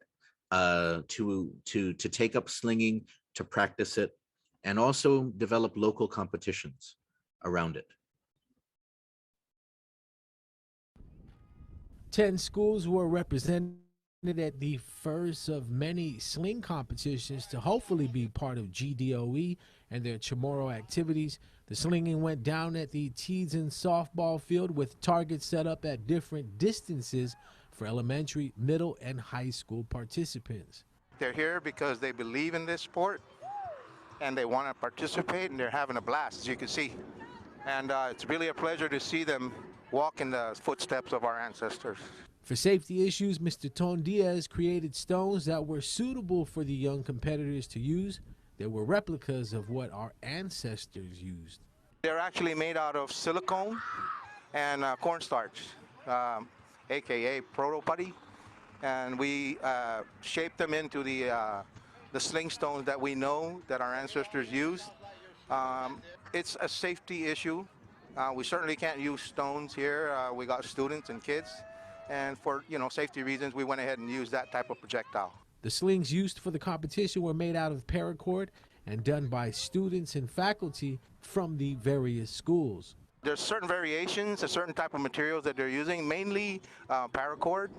to take up slinging, to practice it, and also develop local competitions around it. 10 schools were represented at the first of many sling competitions to hopefully be part of GDOE and their CHamoru activities. The slinging went down at the Teason softball field with targets set up at different distances for elementary, middle, and high school participants. They're here because they believe in this sport and they want to participate, and they're having a blast, as you can see. And it's really a pleasure to see them walk in the footsteps of our ancestors. For safety issues, Mr. Ton Diaz created stones that were suitable for the young competitors to use. They were replicas of what our ancestors used. They're actually made out of silicone and cornstarch, aka proto putty, and we shaped them into the sling stones that we know that our ancestors used. It's a safety issue. We certainly can't use stones here. We got students and kids, and for safety reasons, we went ahead and used that type of projectile. The slings used for the competition were made out of paracord and done by students and faculty from the various schools. There's certain variations, a certain type of materials that they're using, mainly paracord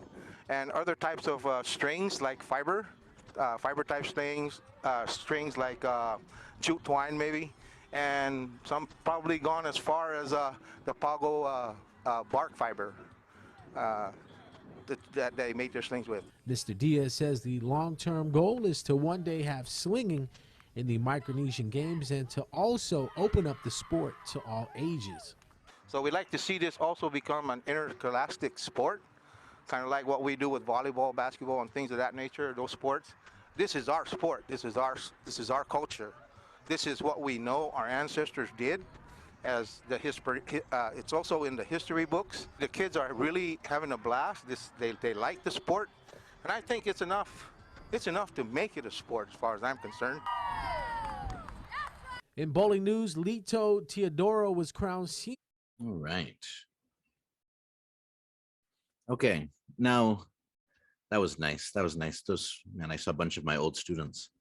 and other types of strings like fiber type strings, strings like jute twine maybe, and some probably gone as far as the pago bark fiber that they made their slings with. Mr. Diaz says the long-term goal is to one day have slinging in the Micronesian Games and to also open up the sport to all ages. So we'd like to see this also become an interscholastic sport, kind of like what we do with volleyball, basketball, and things of that nature, those sports. This is our sport. This is our culture. This is what we know our ancestors did. As the history, it's also in the history books. The kids are really having a blast. They like the sport, and I think it's enough. It's enough to make it a sport, as far as I'm concerned. In bowling news, Lito Teodoro was crowned senior. All right. Okay, now that was nice. That was nice. Man, I saw a bunch of my old students,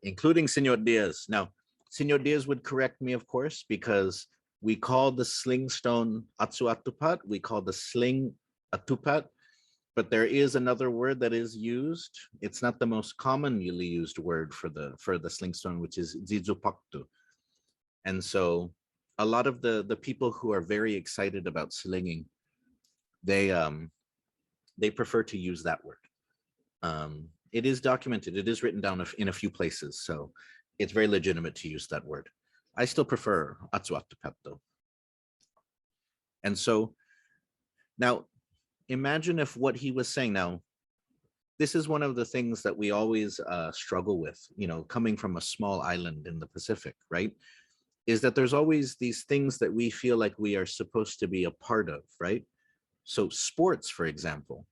including Senor Diaz. Now, Senor Diaz would correct me, of course, because we call the slingstone atsu atupat. We call the sling atupat, but there is another word that is used. It's not the most commonly used word for the slingstone, which is zizupaktu. And so a lot of the people who are very excited about slinging, they prefer to use that word. It is documented. It is written down in a few places, so it's very legitimate to use that word. I still prefer atsu atupat though. And so now imagine if what he was saying, now this is one of the things that we always struggle with, coming from a small island in the Pacific, right? Is that there's always these things that we feel like we are supposed to be a part of, right? So sports, for example,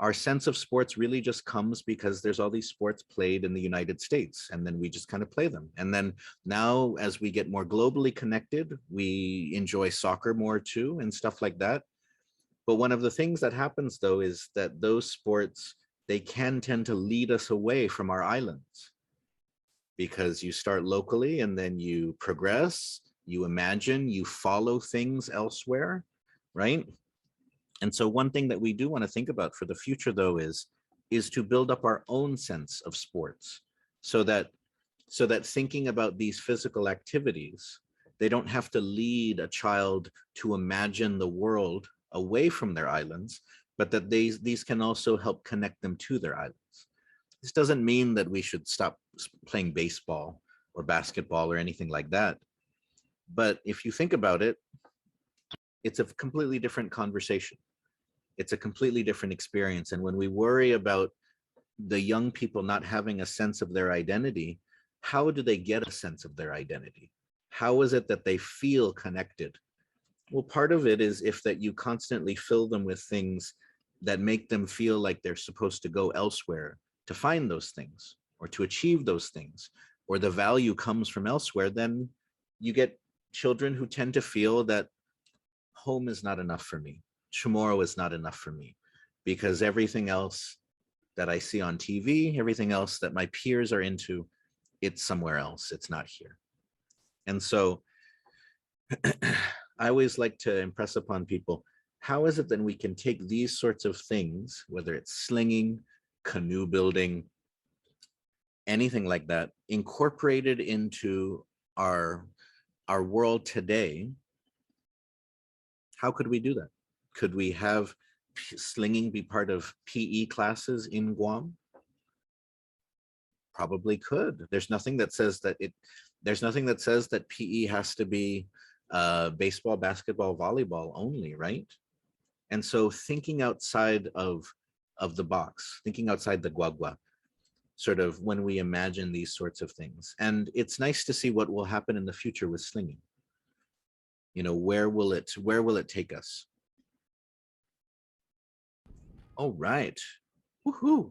our sense of sports really just comes because there's all these sports played in the United States, and then we just kind of play them. And then now, as we get more globally connected, we enjoy soccer more too and stuff like that. But one of the things that happens though is that those sports, they can tend to lead us away from our islands, because you start locally and then you progress, you imagine, you follow things elsewhere, right? And so one thing that we do want to think about for the future though is to build up our own sense of sports, so that thinking about these physical activities, they don't have to lead a child to imagine the world away from their islands, but that these can also help connect them to their islands. This doesn't mean that we should stop playing baseball or basketball or anything like that. But if you think about it, it's a completely different conversation. It's a completely different experience. And when we worry about the young people not having a sense of their identity, how do they get a sense of their identity? How is it that they feel connected? Well, part of it is if that you constantly fill them with things that make them feel like they're supposed to go elsewhere to find those things or to achieve those things, or the value comes from elsewhere, then you get children who tend to feel that home is not enough for me. CHamoru is not enough for me, because everything else that I see on TV, everything else that my peers are into, it's somewhere else. It's not here. And so I always like to impress upon people, how is it that we can take these sorts of things, whether it's slinging, canoe building, anything like that, incorporated into our world today? How could we do that? Could we have slinging be part of PE classes in Guam? Probably could. There's nothing that says that PE has to be baseball, basketball, volleyball only, right? And so thinking outside of the box, thinking outside the guagua, sort of when we imagine these sorts of things. And it's nice to see what will happen in the future with slinging. You know, where will it take us? All right. Woohoo.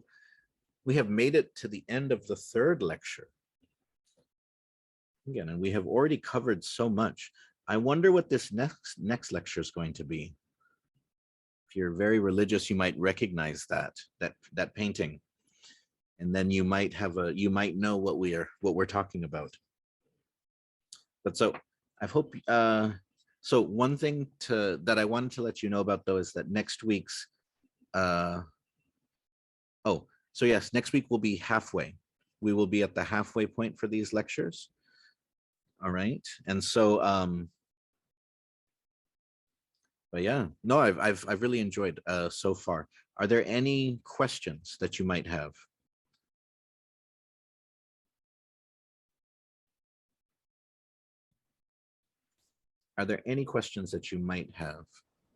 We have made it to the end of the third lecture. Again, and we have already covered so much. I wonder what this next lecture is going to be. If you're very religious, you might recognize that painting, and then you might know what we're talking about. But so I hope. So one thing that I wanted to let you know about though is that next week's. So yes, next week will be halfway. We will be at the halfway point for these lectures. All right, and so but yeah, no, I've really enjoyed so far. Are there any questions that you might have? Are there any questions that you might have?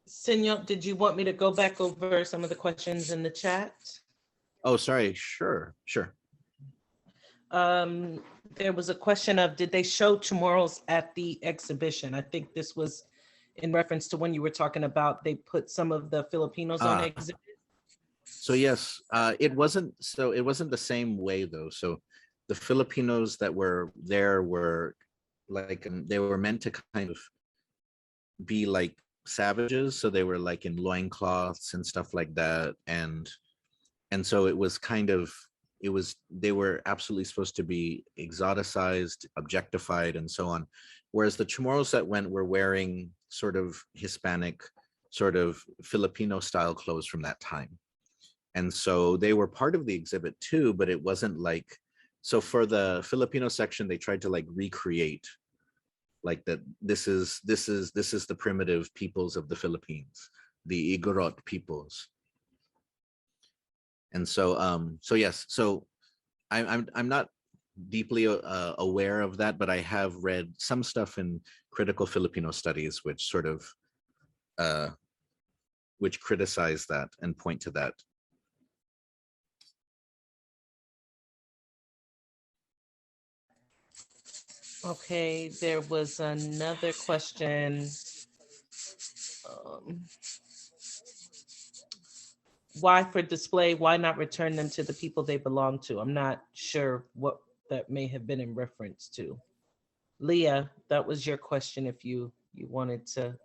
Senor, did you want me to go back over some of the questions in the chat? Oh, sorry. Sure. There was a question of, did they show CHamoru's at the exhibition? I think this was in reference to when you were talking about they put some of the Filipinos on the exhibit. So yes, it wasn't the same way though. So the Filipinos that were there were like, they were meant to kind of be like savages. So they were like in loincloths and stuff like that. And so it was kind of, they were absolutely supposed to be exoticized, objectified, and so on. Whereas the CHamoru's that went were wearing sort of Hispanic, sort of Filipino style clothes from that time. And so they were part of the exhibit too, but it wasn't like, so for the Filipino section, they tried to like recreate like that. This is the primitive peoples of the Philippines, the Igorot peoples. And so, so yes, so I'm not deeply aware of that, but I have read some stuff in critical Filipino studies, which sort of, which criticize that and point to that. Okay, there was another question. why for display? Why not return them to the people they belong to? I'm not sure what that may have been in reference to. Leah, that was your question if you wanted to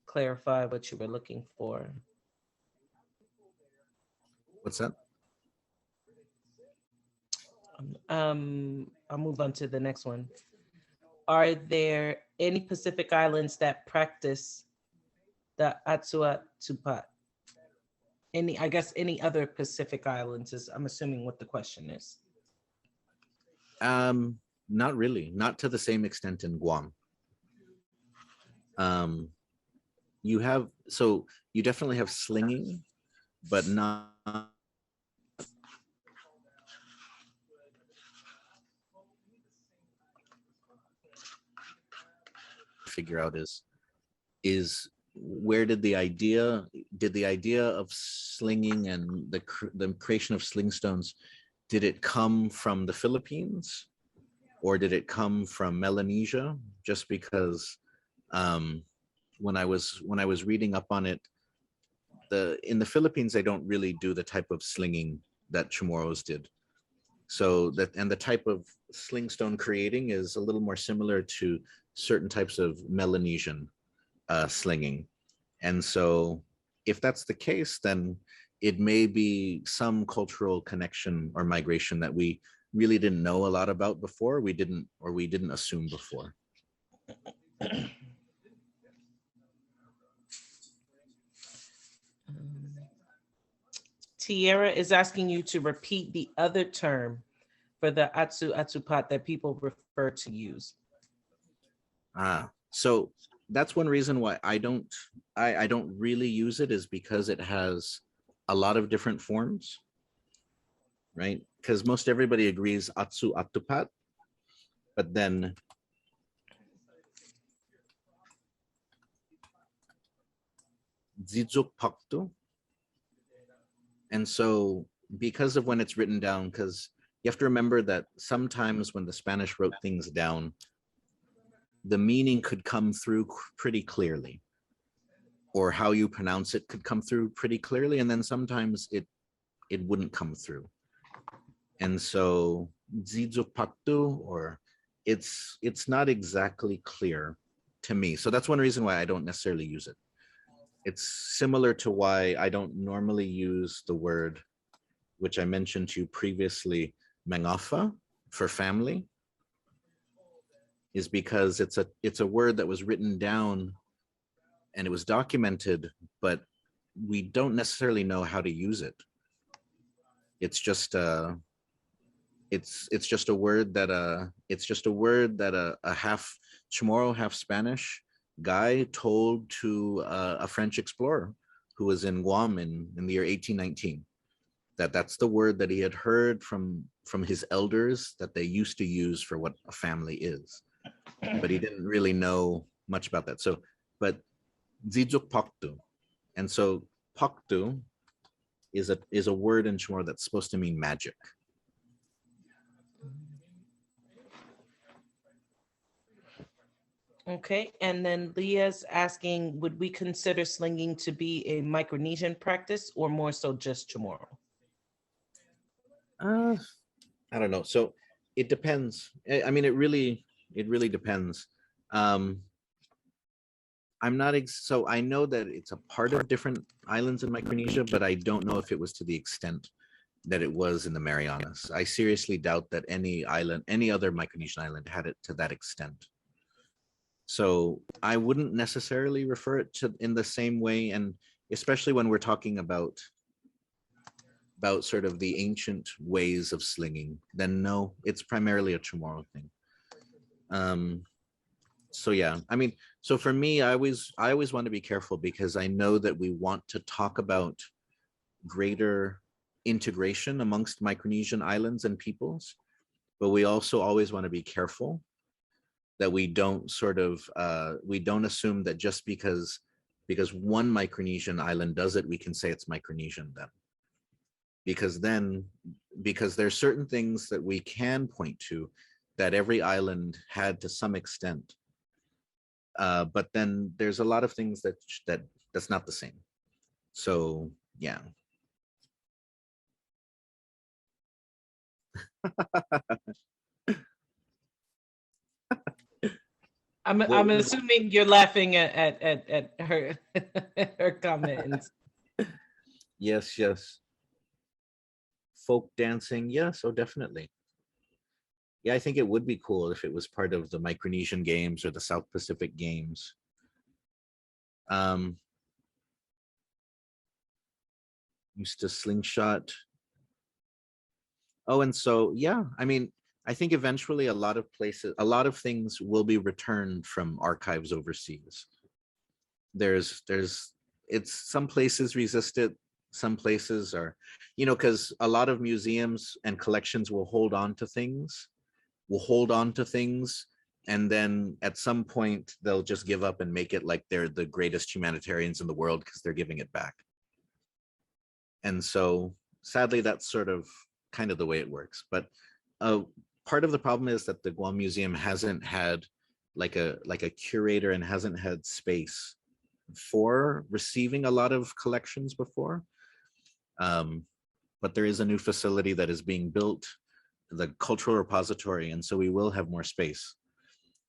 clarify what you were looking for. What's that? I'll move on to the next one. Are there any Pacific Islands that practice the Atsua Tupat? I guess any other Pacific Islands is, I'm assuming, what the question is. Not really, not to the same extent in Guam. You definitely have slinging, but not figure out is where did the idea of slinging and the creation of slingstones, did it come from the Philippines or did it come from Melanesia? Just because when I was reading up on it, in the Philippines they don't really do the type of slinging that CHamoru's did. So the type of slingstone creating is a little more similar to certain types of Melanesian slinging. And so if that's the case, then it may be some cultural connection or migration that we really didn't know a lot about before. We didn't assume before. Tierra is asking you to repeat the other term for the Atsu-Atupat that people refer to use. So that's one reason why I don't really use it, is because it has a lot of different forms, right? Because most everybody agrees Atsu-Atupat, but then Zizuk-Paktu. And so because of when it's written down, because you have to remember that sometimes when the Spanish wrote things down, the meaning could come through pretty clearly, or how you pronounce it could come through pretty clearly, and then sometimes it wouldn't come through. And so Zizuk-Paktu, or it's not exactly clear to me. So that's one reason why I don't necessarily use it. It's similar to why I don't normally use the word, which I mentioned to you previously, Mangafa, for family, is because it's a word that was written down and it was documented, but we don't necessarily know how to use it. It's just it's just a word that a half Chamorro, half Spanish guy told to a French explorer who was in Guam in the year 1819. That's the word that he had heard from his elders that they used to use for what a family is, but he didn't really know much about that. So, but Zizuk-Paktu, and so Paktu is a word in Chamorro that's supposed to mean magic. Okay, and then Leah's asking, would we consider slinging to be a Micronesian practice or more so just Chamorro? I don't know. So it depends. I mean, it really depends. I'm not so I know that it's a part of different islands in Micronesia, but I don't know if it was to the extent that it was in the Marianas. I seriously doubt that any other Micronesian island had it to that extent. So I wouldn't necessarily refer it to in the same way, and especially when we're talking about sort of the ancient ways of slinging, then no, it's primarily a Chamorro thing. So yeah, I mean, so for me, I always want to be careful, because I know that we want to talk about greater integration amongst Micronesian islands and peoples, but we also always want to be careful that we don't we don't assume that just because one Micronesian island does it, we can say it's Micronesian then. Because there's certain things that we can point to that every island had to some extent. But then there's a lot of things that's not the same. So yeah, I'm assuming you're laughing at her her comments. Yes, yes. Folk dancing, yes, oh definitely. Yeah, I think it would be cool if it was part of the Micronesian Games or the South Pacific Games. Used to slingshot. Oh, and so yeah, I mean, I think eventually a lot of places, a lot of things will be returned from archives overseas. It's some places resist it, some places are, you know, because a lot of museums and collections will hold on to things, and then at some point they'll just give up and make it like they're the greatest humanitarians in the world because they're giving it back. And so sadly, that's sort of kind of the way it works. But part of the problem is that the Guam Museum hasn't had like a curator and hasn't had space for receiving a lot of collections before. But there is a new facility that is being built, the cultural repository, and so we will have more space.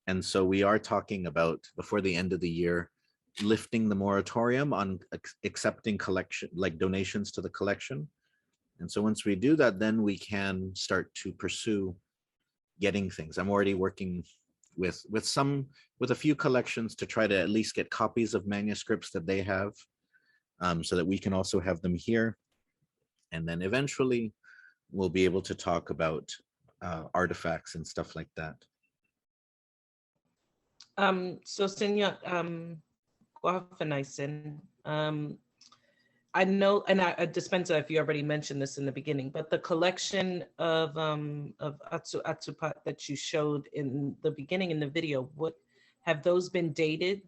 And so we are talking about, before the end of the year, lifting the moratorium on accepting collection, like donations to the collection. And so once we do that, then we can start to pursue getting things. I'm already working with a few collections to try to at least get copies of manuscripts that they have, so that we can also have them here. And then eventually we'll be able to talk about artifacts and stuff like that. So Senya, I know, and I dispense if you already mentioned this in the beginning, but the collection of Agupa that you showed in the beginning in the video, what have those been dated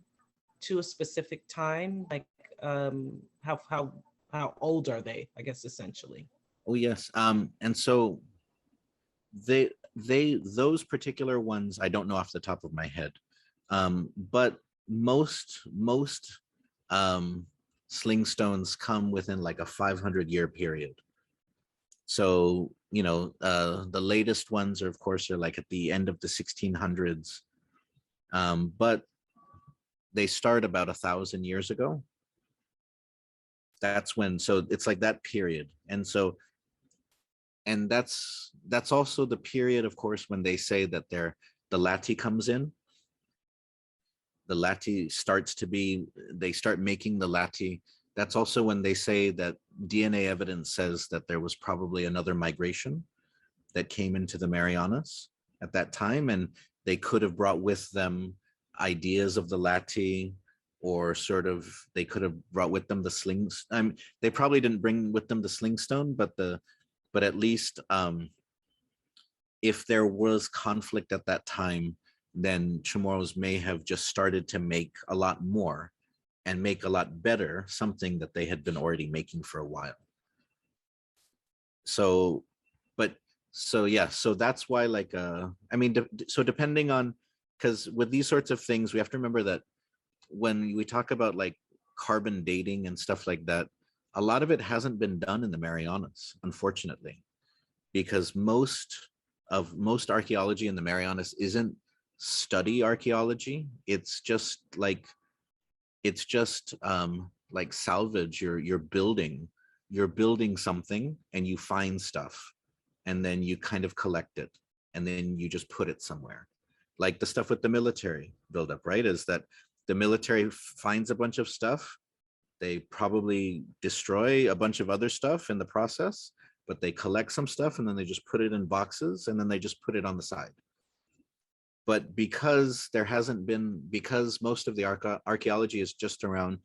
to a specific time? Like how old are they, I guess, essentially? Oh yes. And so those particular ones I don't know off the top of my head. But most Slingstones come within like a 500-year period. So, you know, the latest ones are, of course, are like at the end of the 1600s. But they start about 1,000 years ago. That's when, so it's like that period. And so, and that's also the period, of course, when they say that the latte comes in. The latte starts to be, they start making the latte. That's also when they say that DNA evidence says that there was probably another migration that came into the Marianas at that time, and they could have brought with them ideas of the latte, or sort of, they could have brought with them the slings. They probably didn't bring with them the slingstone, but at least if there was conflict at that time, then CHamoru's may have just started to make a lot more and make a lot better, something that they had been already making for a while. So, yeah, so that's why, like, I mean, so depending on, because with these sorts of things, we have to remember that when we talk about like carbon dating and stuff like that, a lot of it hasn't been done in the Marianas, unfortunately, because most archaeology in the Marianas isn't study archaeology. It's just like salvage. You're building something and you find stuff, and then you kind of collect it, and then you just put it somewhere. Like the stuff with the military buildup, right? Is that the military finds a bunch of stuff, they probably destroy a bunch of other stuff in the process, but they collect some stuff and then they just put it in boxes and then they just put it on the side. But because most of the archaeology is just around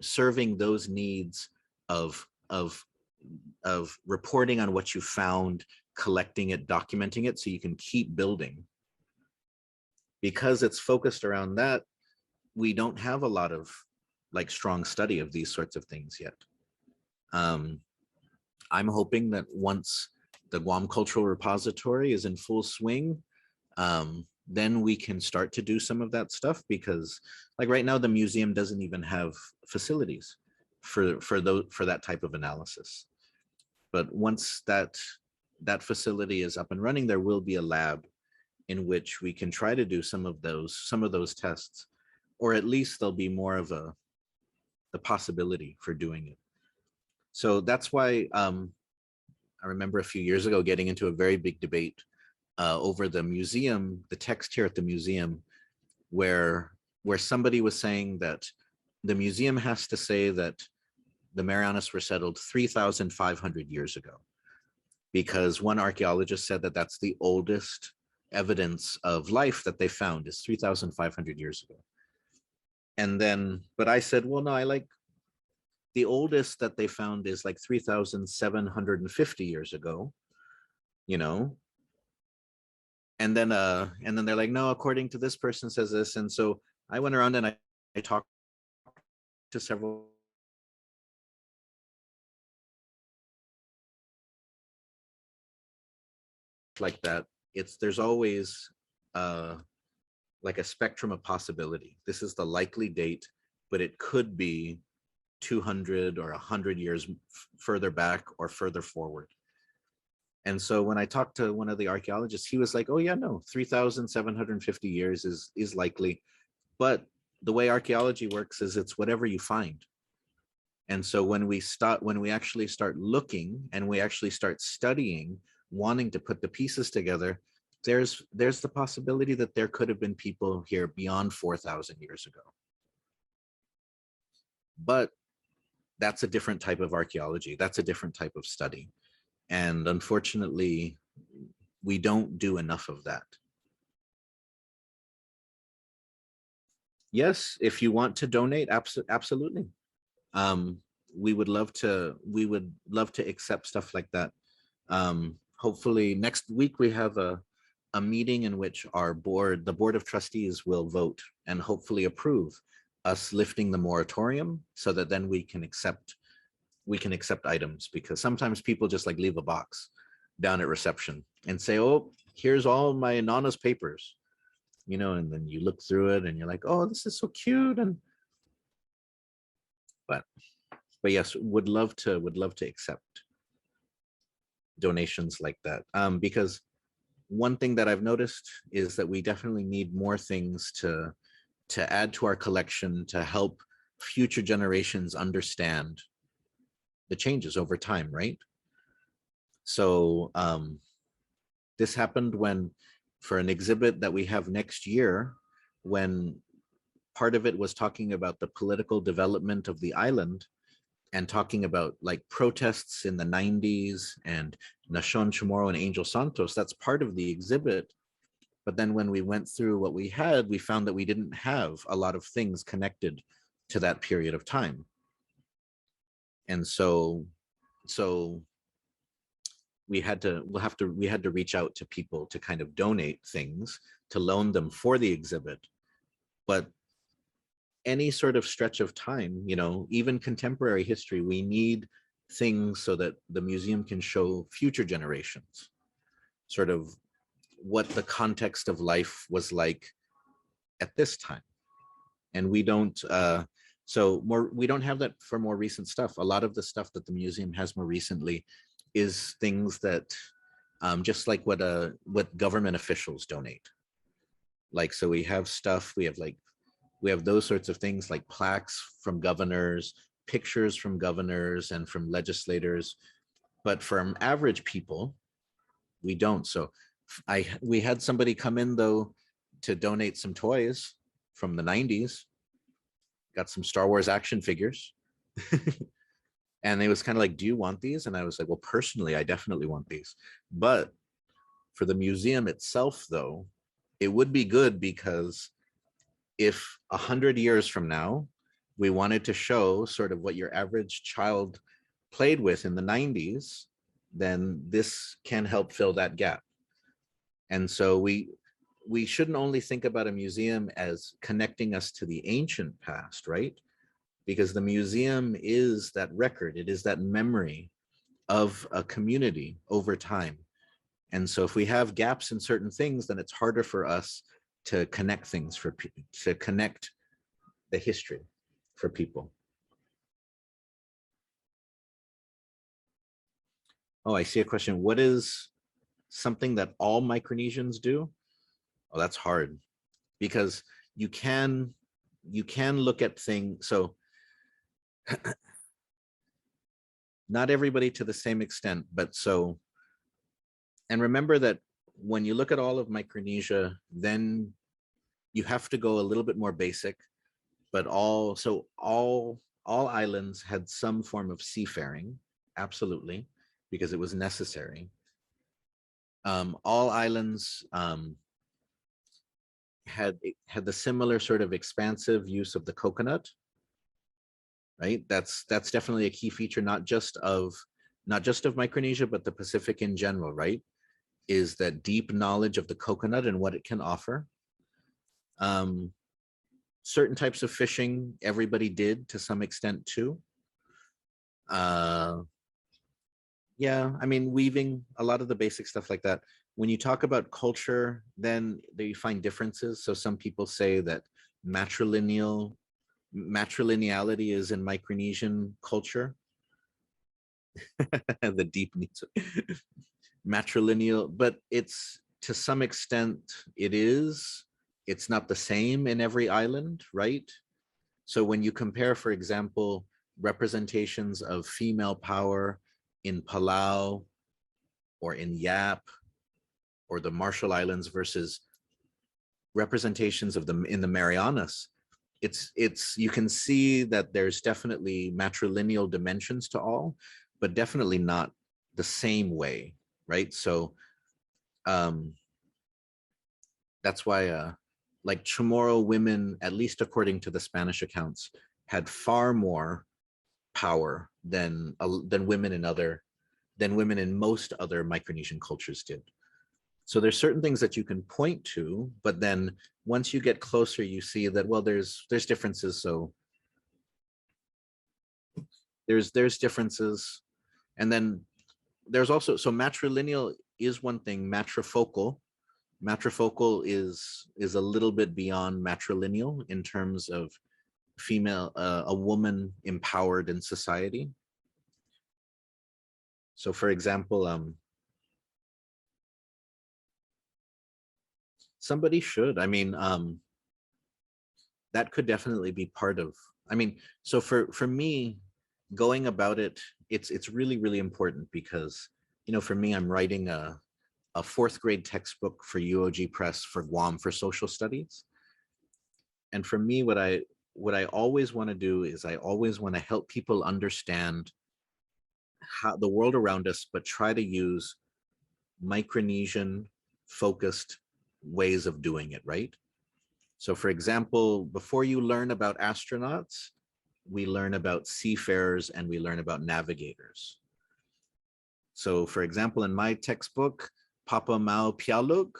serving those needs of reporting on what you found, collecting it, documenting it so you can keep building. Because it's focused around that, we don't have a lot of like strong study of these sorts of things yet. I'm hoping that once the Guam Cultural Repository is in full swing, then we can start to do some of that stuff, because like right now the museum doesn't even have facilities for that type of analysis. But once that that facility is up and running, there will be a lab in which we can try to do some of those tests, or at least there'll be more of the possibility for doing it. So that's why I remember a few years ago getting into a very big debate over the museum, the text here at the museum, where somebody was saying that the museum has to say that the Marianas were settled 3,500 years ago, because one archaeologist said that that's the oldest evidence of life that they found is 3,500 years ago. And then, but I said, well, no, I like the oldest that they found is like 3,750 years ago, you know. And then they're like, no, according to this person says this. And so I went around and I talked to several like that. There's always like a spectrum of possibility. This is the likely date, but it could be 200 or 100 years further back or further forward. And so when I talked to one of the archaeologists, he was like, oh yeah, no, 3,750 years is likely. But the way archaeology works is it's whatever you find. And so when we actually start looking and we actually start studying, wanting to put the pieces together, there's the possibility that there could have been people here beyond 4,000 years ago. But that's a different type of archaeology. That's a different type of study. And unfortunately, we don't do enough of that. Yes, if you want to donate, absolutely. We would love to accept stuff like that. Hopefully next week we have a meeting in which the board of trustees will vote and hopefully approve us lifting the moratorium, so that then we can accept items, because sometimes people just like leave a box down at reception and say, oh, here's all my Nana's papers, you know, and then you look through it and you're like, oh, this is so cute. And but yes, would love to accept donations like that, because one thing that I've noticed is that we definitely need more things to add to our collection to help future generations understand the changes over time, right? So this happened for an exhibit that we have next year, when part of it was talking about the political development of the island and talking about like protests in the 90s and Nacion Chamorro and Angel Santos. That's part of the exhibit. But then when we went through what we had, we found that we didn't have a lot of things connected to that period of time. And so we had to reach out to people to kind of donate things, to loan them for the exhibit. But any sort of stretch of time, you know, even contemporary history, we need things so that the museum can show future generations sort of what the context of life was like at this time. And we don't we don't have that for more recent stuff. A lot of the stuff that the museum has more recently is things that just like what government officials donate. Like, so we have stuff, we have those sorts of things like plaques from governors, pictures from governors and from legislators, but from average people, we don't. So we had somebody come in though to donate some toys from the 90s, got some Star Wars action figures. And it was kind of like, do you want these? And I was like, well, personally, I definitely want these. But for the museum itself though, it would be good, because if 100 years from now, we wanted to show sort of what your average child played with in the 90s, then this can help fill that gap. And so we shouldn't only think about a museum as connecting us to the ancient past, right? Because the museum is that record, it is that memory of a community over time. And so if we have gaps in certain things, then it's harder for us to connect things, to connect the history for people. Oh, I see a question. What is something that all Micronesians do? Oh, that's hard, because you can look at things. So not everybody to the same extent, but so, and remember that when you look at all of Micronesia, then you have to go a little bit more basic, but all islands had some form of seafaring, absolutely, because it was necessary. All islands had the similar sort of expansive use of the coconut, right? That's definitely a key feature, not just of Micronesia, but the Pacific in general, right? Is that deep knowledge of the coconut and what it can offer. Certain types of fishing, everybody did to some extent too. Yeah, I mean, weaving, a lot of the basic stuff like that. When you talk about culture, then you find differences. So some people say that matrilineality is in Micronesian culture. The deep needs matrilineal, but it's to some extent it's not the same in every island, right? So when you compare, for example, representations of female power in Palau or in Yap or the Marshall Islands versus representations of them in the Marianas, you can see that there's definitely matrilineal dimensions to all, but definitely not the same way, right? So that's why like Chamorro women, at least according to the Spanish accounts, had far more power than women in most other Micronesian cultures did. So there's certain things that you can point to, but then once you get closer, you see that, well, there's differences. So there's differences, and then there's also, so matrilineal is one thing. Matrifocal is a little bit beyond matrilineal in terms of female, a woman empowered in society. So for example, somebody should, I mean, that could definitely be part of, I mean, so for me, going about it, it's really, really important because, you know, for me, I'm writing a fourth grade textbook for UOG Press for Guam for social studies. And for me, what I always want to do is I always want to help people understand how the world around us, but try to use Micronesian focused ways of doing it, right? So for example, before you learn about astronauts, we learn about seafarers and we learn about navigators. So for example, in my textbook, Papa Mau Pialuk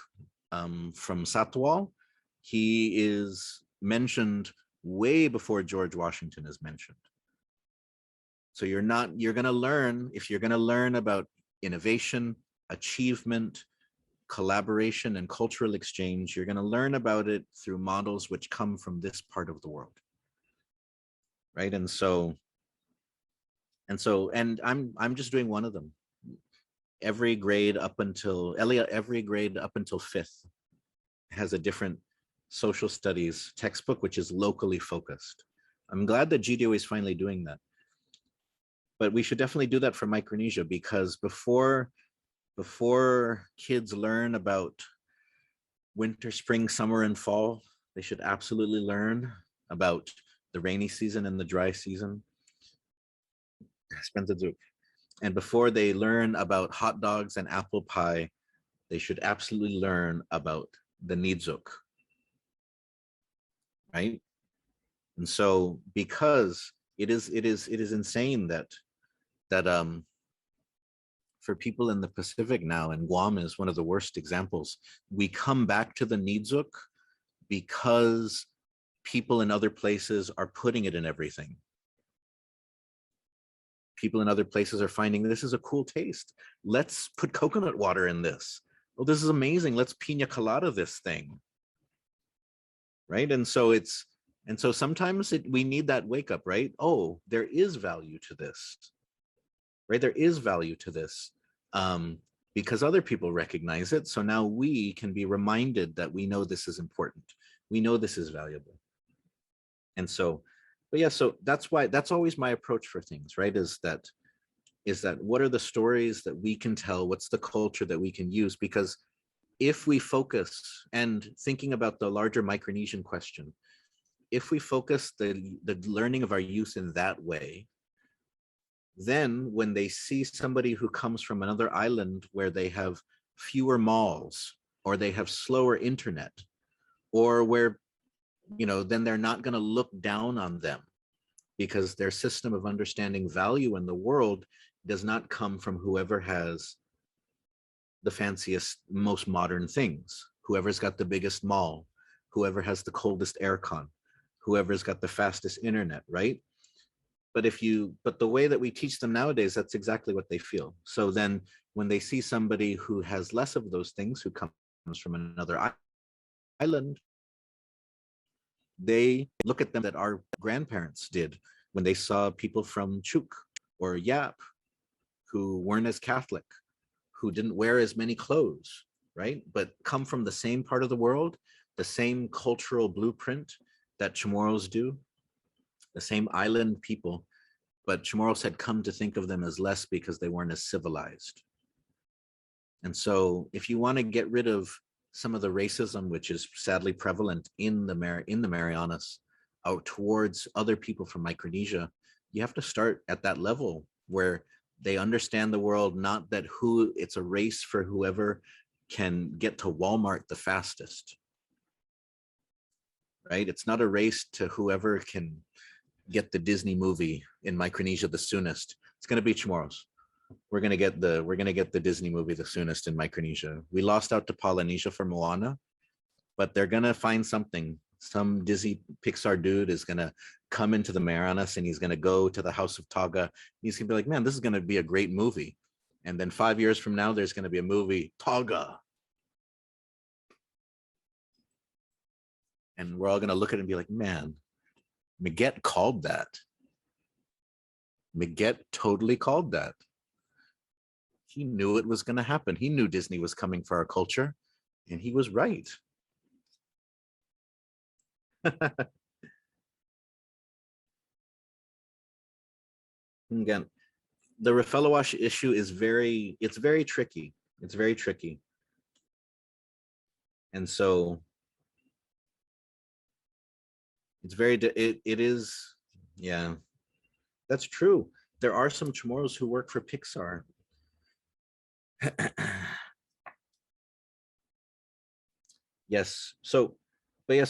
from Satwal, he is mentioned way before George Washington is mentioned. So you're going to learn, if you're going to learn about innovation, achievement, collaboration, and cultural exchange, you're going to learn about it through models which come from this part of the world, right? And I'm just doing one of them. Every grade up until fifth has a different social studies textbook, which is locally focused. I'm glad that GDOE is finally doing that. But we should definitely do that for Micronesia, because before kids learn about winter, spring, summer, and fall, they should absolutely learn about the rainy season and the dry season. And before they learn about hot dogs and apple pie, they should absolutely learn about the nidzuk, right? And so, because it is insane that for people in the Pacific now, and Guam is one of the worst examples, we come back to the nidzuk because people in other places are putting it in everything. People in other places are finding this is a cool taste. Let's put coconut water in this. Oh, this is amazing. Let's pina colada this thing. Right? And so sometimes we need that wake up, right? Oh, there is value to this. Right? There is value to this. because other people recognize it. So now we can be reminded that we know this is important. We know this is valuable. And so, but yeah, so that's why, that's always my approach for things, right? Is that what are the stories that we can tell? What's the culture that we can use? Because if we focus, and thinking about the larger Micronesian question, if we focus the learning of our youth in that way, then when they see somebody who comes from another island where they have fewer malls, or they have slower internet, or where, you know, then they're not going to look down on them, because their system of understanding value in the world does not come from whoever has the fanciest, most modern things, whoever's got the biggest mall, whoever has the coldest aircon, whoever's got the fastest internet, right? But the way that we teach them nowadays, that's exactly what they feel. So then when they see somebody who has less of those things, who comes from another island, they look at them that our grandparents did when they saw people from Chuk or Yap who weren't as Catholic, who didn't wear as many clothes, right? But come from the same part of the world, the same cultural blueprint that Chamorros do, the same island people, but Chamorros had come to think of them as less because they weren't as civilized. And so if you want to get rid of some of the racism, which is sadly prevalent in the Marianas, out towards other people from Micronesia, you have to start at that level where they understand the world, not that it's a race for whoever can get to Walmart the fastest, right? It's not a race to whoever can get the Disney movie in Micronesia the soonest. It's going to be Chamorros. We're going to get the Disney movie the soonest in Micronesia. We lost out to Polynesia for Moana, but they're going to find something. Some Disney Pixar dude is going to come into the Marianas, and he's going to go to the House of Taga. He's going to be like, man, this is going to be a great movie. And then 5 years from now, there's going to be a movie, Taga. And we're all going to look at it and be like, man, Miguet called that. Miguet totally called that. He knew it was going to happen. He knew Disney was coming for our culture, and he was right. Again, the Rafellowash issue is very tricky. It's very tricky. And so it is, yeah, that's true. There are some Chamorros who work for Pixar. Yes. So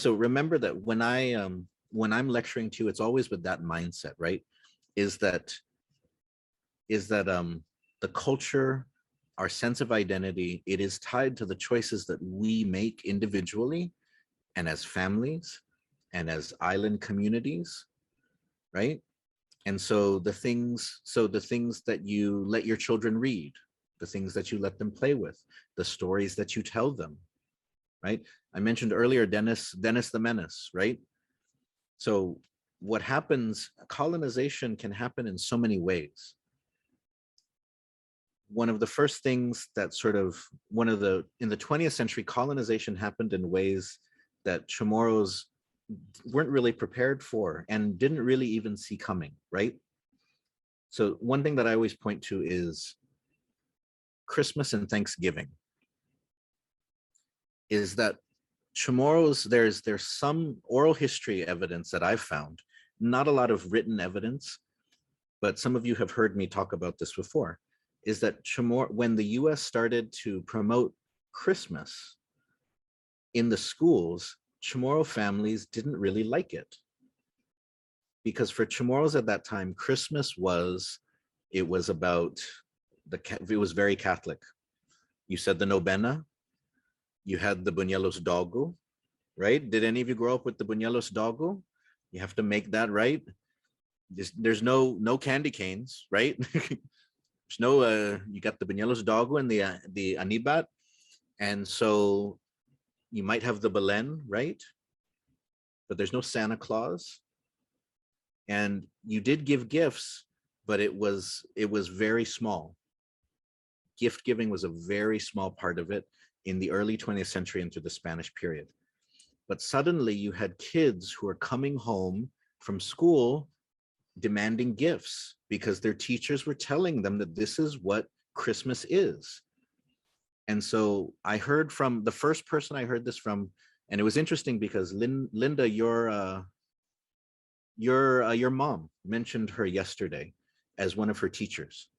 remember that when I'm lecturing to you, it's always with that mindset, right? Is that the culture, our sense of identity, it is tied to the choices that we make individually and as families and as island communities, right? And so the things that you let your children read, the things that you let them play with, the stories that you tell them, right? I mentioned earlier Dennis the Menace, right? So what happens, colonization can happen in so many ways. One of the first things that in the 20th century, colonization happened in ways that Chamorros weren't really prepared for and didn't really even see coming, right? So one thing that I always point to is Christmas and Thanksgiving. Is that Chamorros, there's some oral history evidence that I've found, not a lot of written evidence, but some of you have heard me talk about this before, is that when the US started to promote Christmas in the schools, Chamorro families didn't really like it. Because for Chamorros at that time, Christmas was very Catholic. You said the Novena, you had the Buñuelos Dogo, right? Did any of you grow up with the Buñuelos Dogo? You have to make that right. There's no candy canes, right? There's no, you got the Buñuelos Dogo and the Anibat. And so you might have the Belen, right? But there's no Santa Claus. And you did give gifts, but it was very small. gift giving was a very small part of it in the early 20th century into the Spanish period. But suddenly you had kids who are coming home from school demanding gifts because their teachers were telling them that this is what Christmas is. And so I heard from the first person I heard this from, and it was interesting because Linda, your mom mentioned her yesterday as one of her teachers.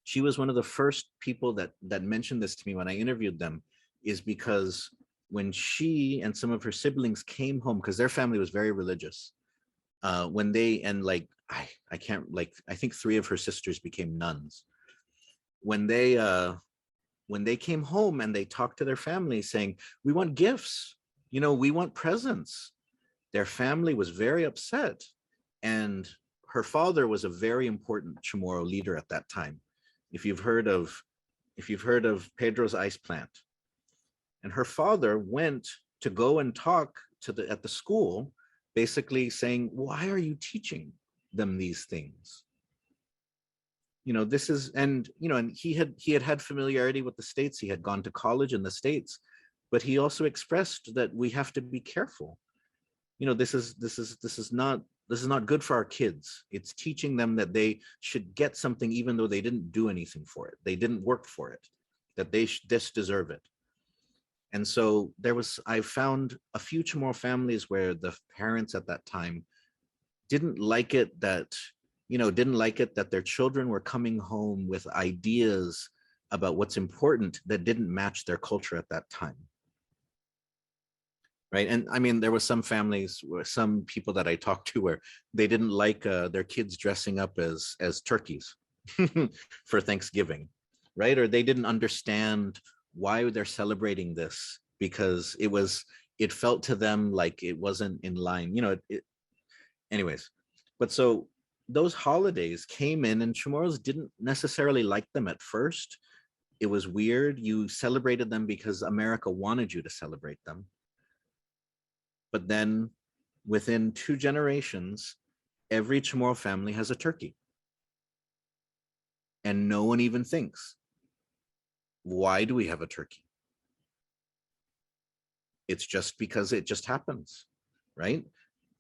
She was one of the first people that mentioned this to me when I interviewed them, is because when she and some of her siblings came home, because their family was very religious, when they, and like, I can't, like, I think 3 of her sisters became nuns. When they came home and they talked to their family saying, we want gifts, you know, we want presents. Their family was very upset. And her father was a very important Chamorro leader at that time. If you've heard of Pedro's ice plant. And her father went to go and talk at the school, basically saying, why are you teaching them these things? You know, this is, and, you know, and he had familiarity with the States. He had gone to college in the States, but he also expressed that we have to be careful. You know, this is not good for our kids. It's teaching them that they should get something even though they didn't do anything for it. They didn't work for it, that they just deserve it. And so I found a few Chamorro families where the parents at that time didn't like it that their children were coming home with ideas about what's important that didn't match their culture at that time. Right. And I mean, there were some families where some people that I talked to where they didn't like their kids dressing up as turkeys for Thanksgiving. Right. Or they didn't understand why they're celebrating this because it felt to them like it wasn't in line, you know, anyways. But so those holidays came in and Chamorros didn't necessarily like them at first. It was weird. You celebrated them because America wanted you to celebrate them. But then within 2 generations, every Chamorro family has a turkey. And no one even thinks, why do we have a turkey? It's just because it just happens, right?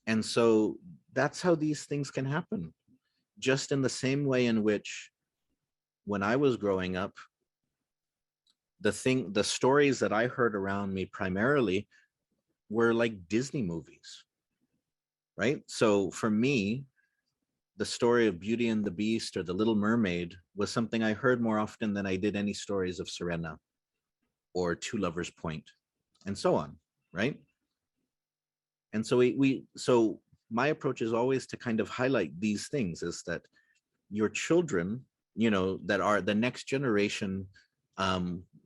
And so that's how these things can happen. Just in the same way in which when I was growing up, the stories that I heard around me primarily were like Disney movies, right? So for me, the story of Beauty and the Beast or The Little Mermaid was something I heard more often than I did any stories of Serena or Two Lovers Point and so on, right? And so so my approach is always to kind of highlight these things, is that your children, you know, that are the next generation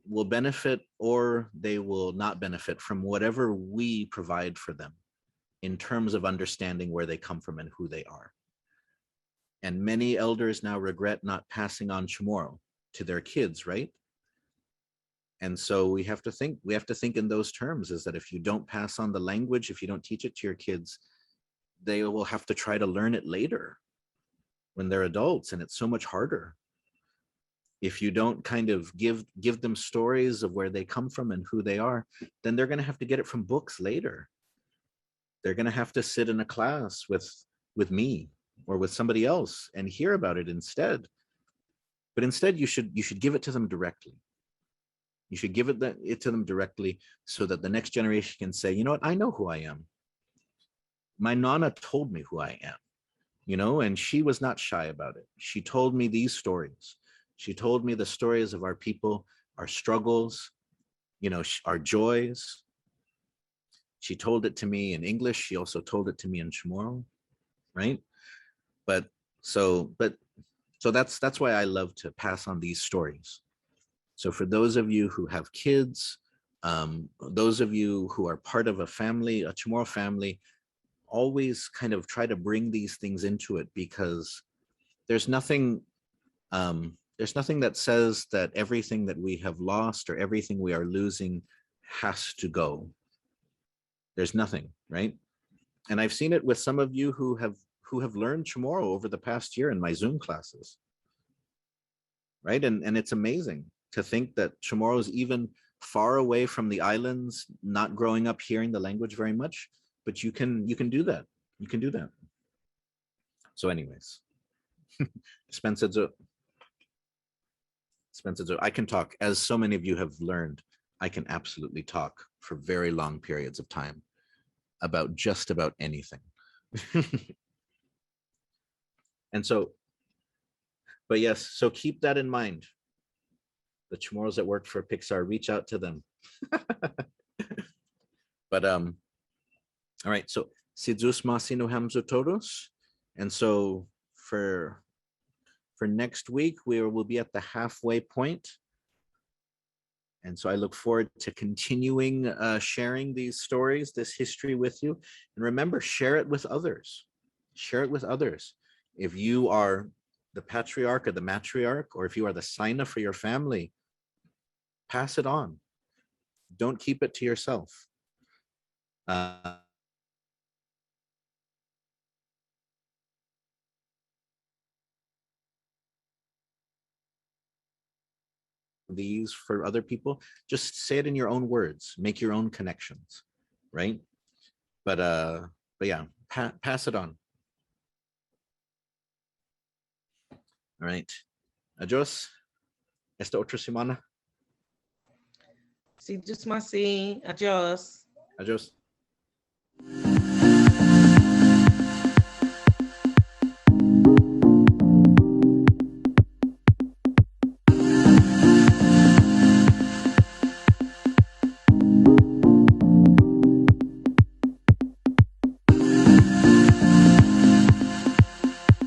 will benefit or they will not benefit from whatever we provide for them in terms of understanding where they come from and who they are. And many elders now regret not passing on Chamorro to their kids, right? And so we have to think in those terms, is that if you don't pass on the language, if you don't teach it to your kids, they will have to try to learn it later when they're adults, and it's so much harder. If you don't kind of give them stories of where they come from and who they are, then they're going to have to get it from books later. They're going to have to sit in a class with me or with somebody else and hear about it instead. But instead, you should give it to them directly. You should give it to them directly so that the next generation can say, you know what, I know who I am. My Nana told me who I am, you know, and she was not shy about it. She told me these stories. She told me the stories of our people, our struggles, you know, our joys. She told it to me in English. She also told it to me in Chamorro, right? So that's why I love to pass on these stories. So for those of you who have kids, those of you who are part of a family, a Chamorro family, always kind of try to bring these things into it, because there's nothing that says that everything that we have lost or everything we are losing has to go. There's nothing, right? And I've seen it with some of you who have learned Chamorro over the past year in my Zoom classes, right? And it's amazing to think that Chamorro is even far away from the islands, not growing up hearing the language very much, but you can do that. You can do that. So anyways, Spencer, I can talk, as so many of you have learned, I can absolutely talk for very long periods of time about just about anything. And so, but yes, so keep that in mind. The Chamorros that work for Pixar, reach out to them. But all right, so Sidus Masinu Hamzu Todus. And so for next week, we will be at the halfway point. And so I look forward to continuing sharing these stories, this history with you. And remember, share it with others. Share it with others. If you are the patriarch or the matriarch, or if you are the Saina for your family, pass it on. Don't keep it to yourself. These for other people, just say it in your own words, make your own connections, right? But yeah, pass it on. All right, adios, esta otra semana. Sí, just my see. Adios. Adios.